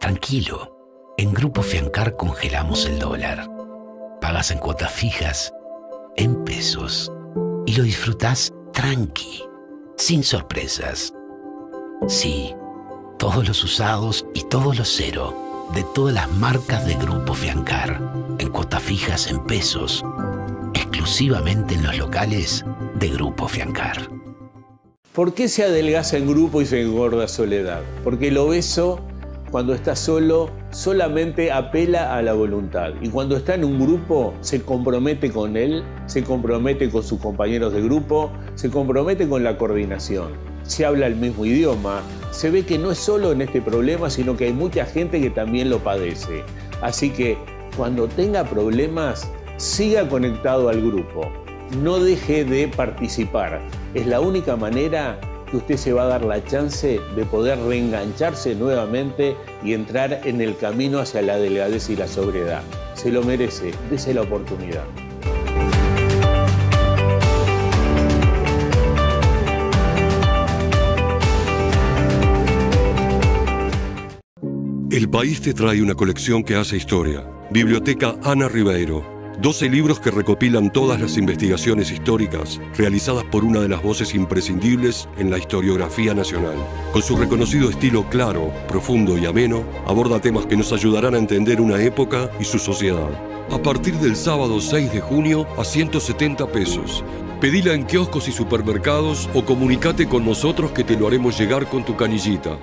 Tranquilo. En Grupo Fiancar congelamos el dólar. Pagas en cuotas fijas, en pesos, y lo disfrutás tranqui, sin sorpresas. Sí, todos los usados y todos los cero, de todas las marcas de Grupo Fiancar, en cuotas fijas, en pesos, exclusivamente en los locales de Grupo Fiancar. ¿Por qué se adelgaza en grupo y se engorda soledad? Porque el obeso, cuando está solo, solamente apela a la voluntad. Y cuando está en un grupo, se compromete con él, se compromete con sus compañeros de grupo, se compromete con la coordinación. Se habla el mismo idioma. Se ve que no es solo en este problema, sino que hay mucha gente que también lo padece. Así que cuando tenga problemas, siga conectado al grupo. No deje de participar. Es la única manera que usted se va a dar la chance de poder reengancharse nuevamente y entrar en el camino hacia la delgadez y la sobriedad. Se lo merece, dése la oportunidad. El país te trae una colección que hace historia. Biblioteca Ana Ribeiro. 12 libros que recopilan todas las investigaciones históricas realizadas por una de las voces imprescindibles en la historiografía nacional. Con su reconocido estilo claro, profundo y ameno, aborda temas que nos ayudarán a entender una época y su sociedad. A partir del sábado 6 de junio a 170 pesos. Pedila en kioscos y supermercados o comunicate con nosotros que te lo haremos llegar con tu canillita.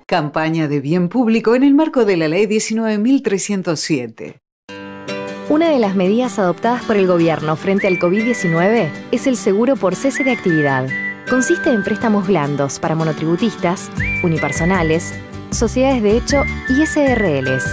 Campaña de bien público en el marco de la Ley 19.307. Una de las medidas adoptadas por el gobierno frente al COVID-19 es el seguro por cese de actividad. Consiste en préstamos blandos para monotributistas, unipersonales, sociedades de hecho y SRLs.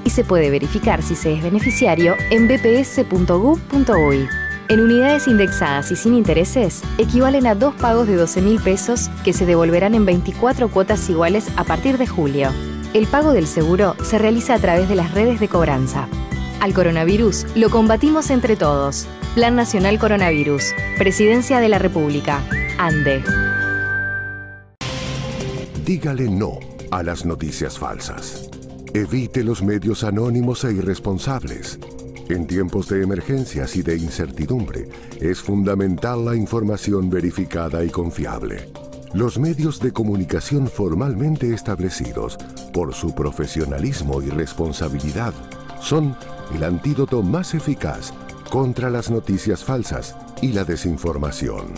Y se puede verificar si se es beneficiario en bps.gov.uy. En unidades indexadas y sin intereses, equivalen a 2 pagos de 12.000 pesos que se devolverán en 24 cuotas iguales a partir de julio. El pago del seguro se realiza a través de las redes de cobranza. Al coronavirus lo combatimos entre todos. Plan Nacional Coronavirus. Presidencia de la República. ANDE. Dígale no a las noticias falsas. Evite los medios anónimos e irresponsables. En tiempos de emergencias y de incertidumbre, es fundamental la información verificada y confiable. Los medios de comunicación formalmente establecidos, por su profesionalismo y responsabilidad, son el antídoto más eficaz contra las noticias falsas y la desinformación.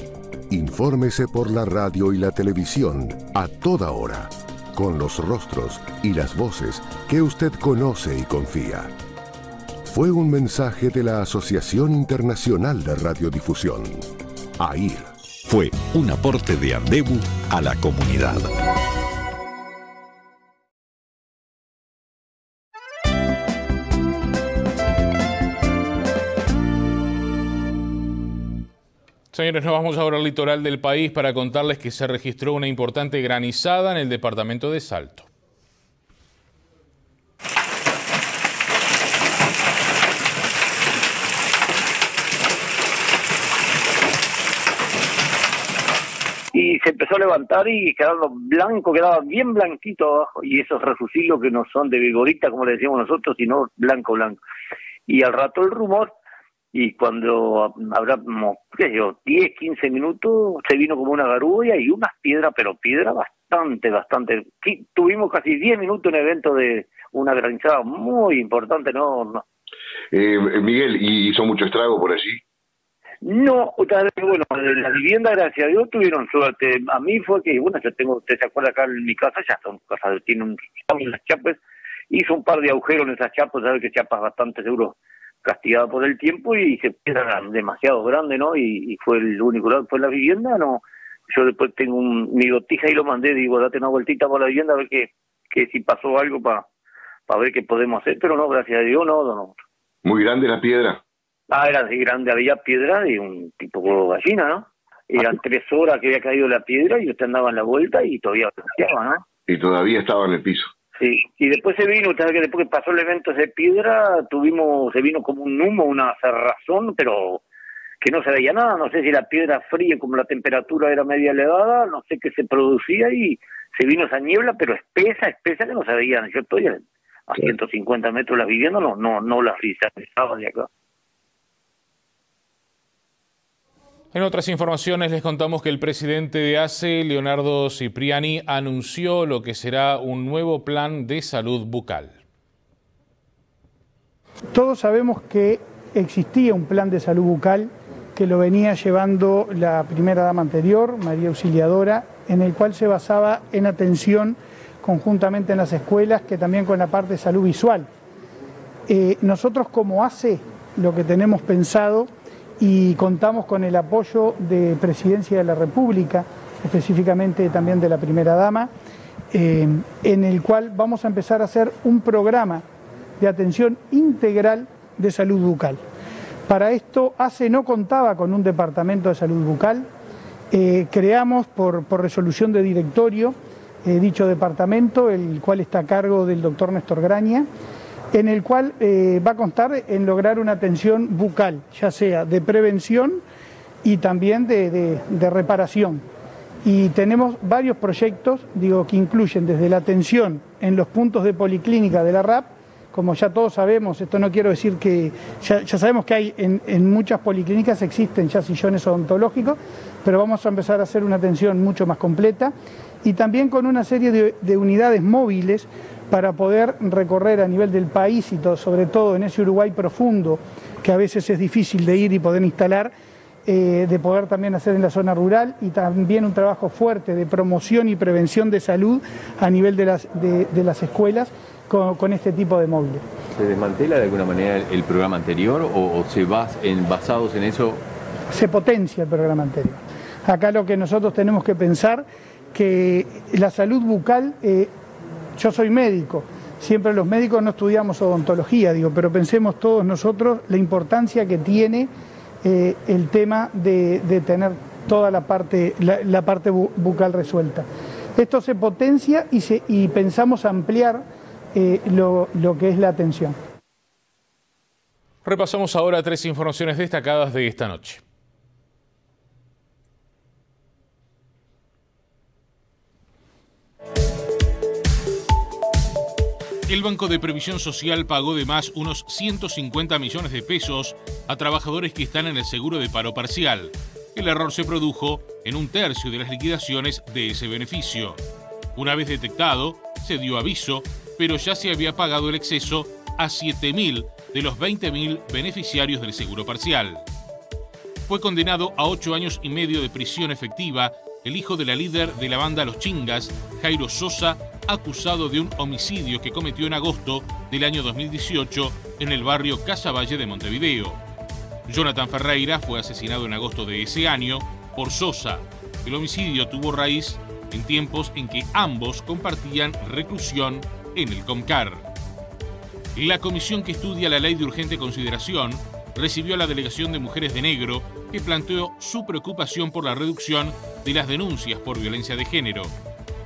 Infórmese por la radio y la televisión a toda hora, con los rostros y las voces que usted conoce y confía. Fue un mensaje de la Asociación Internacional de Radiodifusión, AIR. Fue un aporte de Andebu a la comunidad. Señores, nos vamos ahora al litoral del país para contarles que se registró una importante granizada en el departamento de Salto. Y se empezó a levantar y quedando blanco, quedaba bien blanquito abajo, y esos refugios que no son de vigorita, como le decimos nosotros, sino blanco, blanco. Y al rato el rumor, y cuando habrá, qué sé yo, 10, 15 minutos, se vino como una garúa y unas piedras, pero piedra bastante. Sí, tuvimos casi 10 minutos en evento de una granizada muy importante, ¿no? Miguel, ¿y hizo mucho estrago por allí? No, bueno, la vivienda, gracias a Dios, tuvieron suerte. A mí fue que, bueno, yo tengo, usted se acuerda acá en mi casa, ya son casas, tiene un en las chapas, hizo un par de agujeros en esas chapas, sabe que chapas bastante seguro castigada por el tiempo y se era demasiado grande, ¿no? Y fue el único lado. Fue la vivienda, no. Yo después tengo mi botija y lo mandé, digo, date una vueltita por la vivienda a ver que si pasó algo para ver qué podemos hacer, pero no, gracias a Dios, no. ¿Muy grande la piedra? Era así grande, había piedra de un tipo gallina, ¿no? Eran 3 horas que había caído la piedra y usted andaba en la vuelta y todavía paseaba, ¿no? Y todavía estaba en el piso. Sí, y después se vino, usted sabe que después que pasó el evento de piedra, se vino como un humo, una cerrazón, pero que no se veía nada, no sé si la piedra fría, como la temperatura era media elevada, no sé qué se producía y se vino esa niebla, pero espesa que no se veía. Yo estoy a 150 metros las viviendas, no las visualizaba de acá. En otras informaciones les contamos que el presidente de ACE, Leonardo Cipriani, anunció lo que será un nuevo plan de salud bucal. Todos sabemos que existía un plan de salud bucal que lo venía llevando la primera dama anterior, María Auxiliadora, en el cual se basaba en atención conjuntamente en las escuelas, que también con la parte de salud visual. Nosotros como ACE lo que tenemos pensado, y contamos con el apoyo de Presidencia de la República, específicamente también de la primera dama, en el cual vamos a empezar a hacer un programa de atención integral de salud bucal. Para esto ACE no contaba con un departamento de salud bucal, creamos por resolución de directorio dicho departamento, el cual está a cargo del doctor Néstor Graña, en el cual va a constar en lograr una atención bucal, ya sea de prevención y también de reparación. Y tenemos varios proyectos, que incluyen desde la atención en los puntos de policlínica de la RAP, como ya todos sabemos, esto no quiero decir que, ya sabemos que hay en muchas policlínicas existen ya sillones odontológicos, pero vamos a empezar a hacer una atención mucho más completa y también con una serie de unidades móviles para poder recorrer a nivel del país y sobre todo en ese Uruguay profundo, que a veces es difícil de ir y poder instalar, de poder también hacer en la zona rural y también un trabajo fuerte de promoción y prevención de salud a nivel de las escuelas con este tipo de móviles. ¿Se desmantela de alguna manera el programa anterior o se basados en eso? Se potencia el programa anterior. Acá lo que nosotros tenemos que pensar que la salud bucal, yo soy médico, siempre los médicos no estudiamos odontología, pero pensemos todos nosotros la importancia que tiene el tema de tener toda la parte bucal resuelta. Esto se potencia y pensamos ampliar lo que es la atención. Repasamos ahora 3 informaciones destacadas de esta noche. El Banco de Previsión Social pagó de más unos 150 millones de pesos a trabajadores que están en el seguro de paro parcial. El error se produjo en 1/3 de las liquidaciones de ese beneficio. Una vez detectado, se dio aviso, pero ya se había pagado el exceso a 7.000 de los 20.000 beneficiarios del seguro parcial. Fue condenado a 8 años y medio de prisión efectiva el hijo de la líder de la banda Los Chingas, Jairo Sosa, acusado de un homicidio que cometió en agosto del año 2018 en el barrio Casaballe de Montevideo. Jonathan Ferreira fue asesinado en agosto de ese año por Sosa. El homicidio tuvo raíz en tiempos en que ambos compartían reclusión en el Comcar. La comisión que estudia la ley de urgente consideración recibió a la delegación de Mujeres de Negro, que planteó su preocupación por la reducción de las denuncias por violencia de género.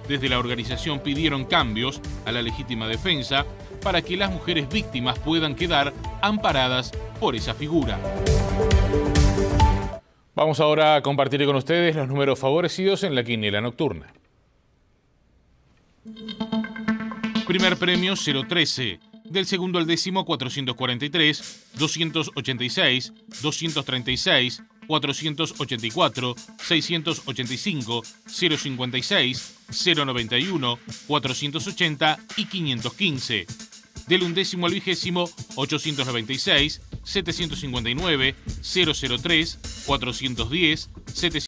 Desde la organización pidieron cambios a la legítima defensa para que las mujeres víctimas puedan quedar amparadas por esa figura. Vamos ahora a compartir con ustedes los números favorecidos en la quiniela nocturna. Primer premio 013. Del segundo al décimo 443, 286, 236, 484, 685, 056, 091, 480 y 515. Del undécimo al vigésimo 896, 759, 003, 410, 700.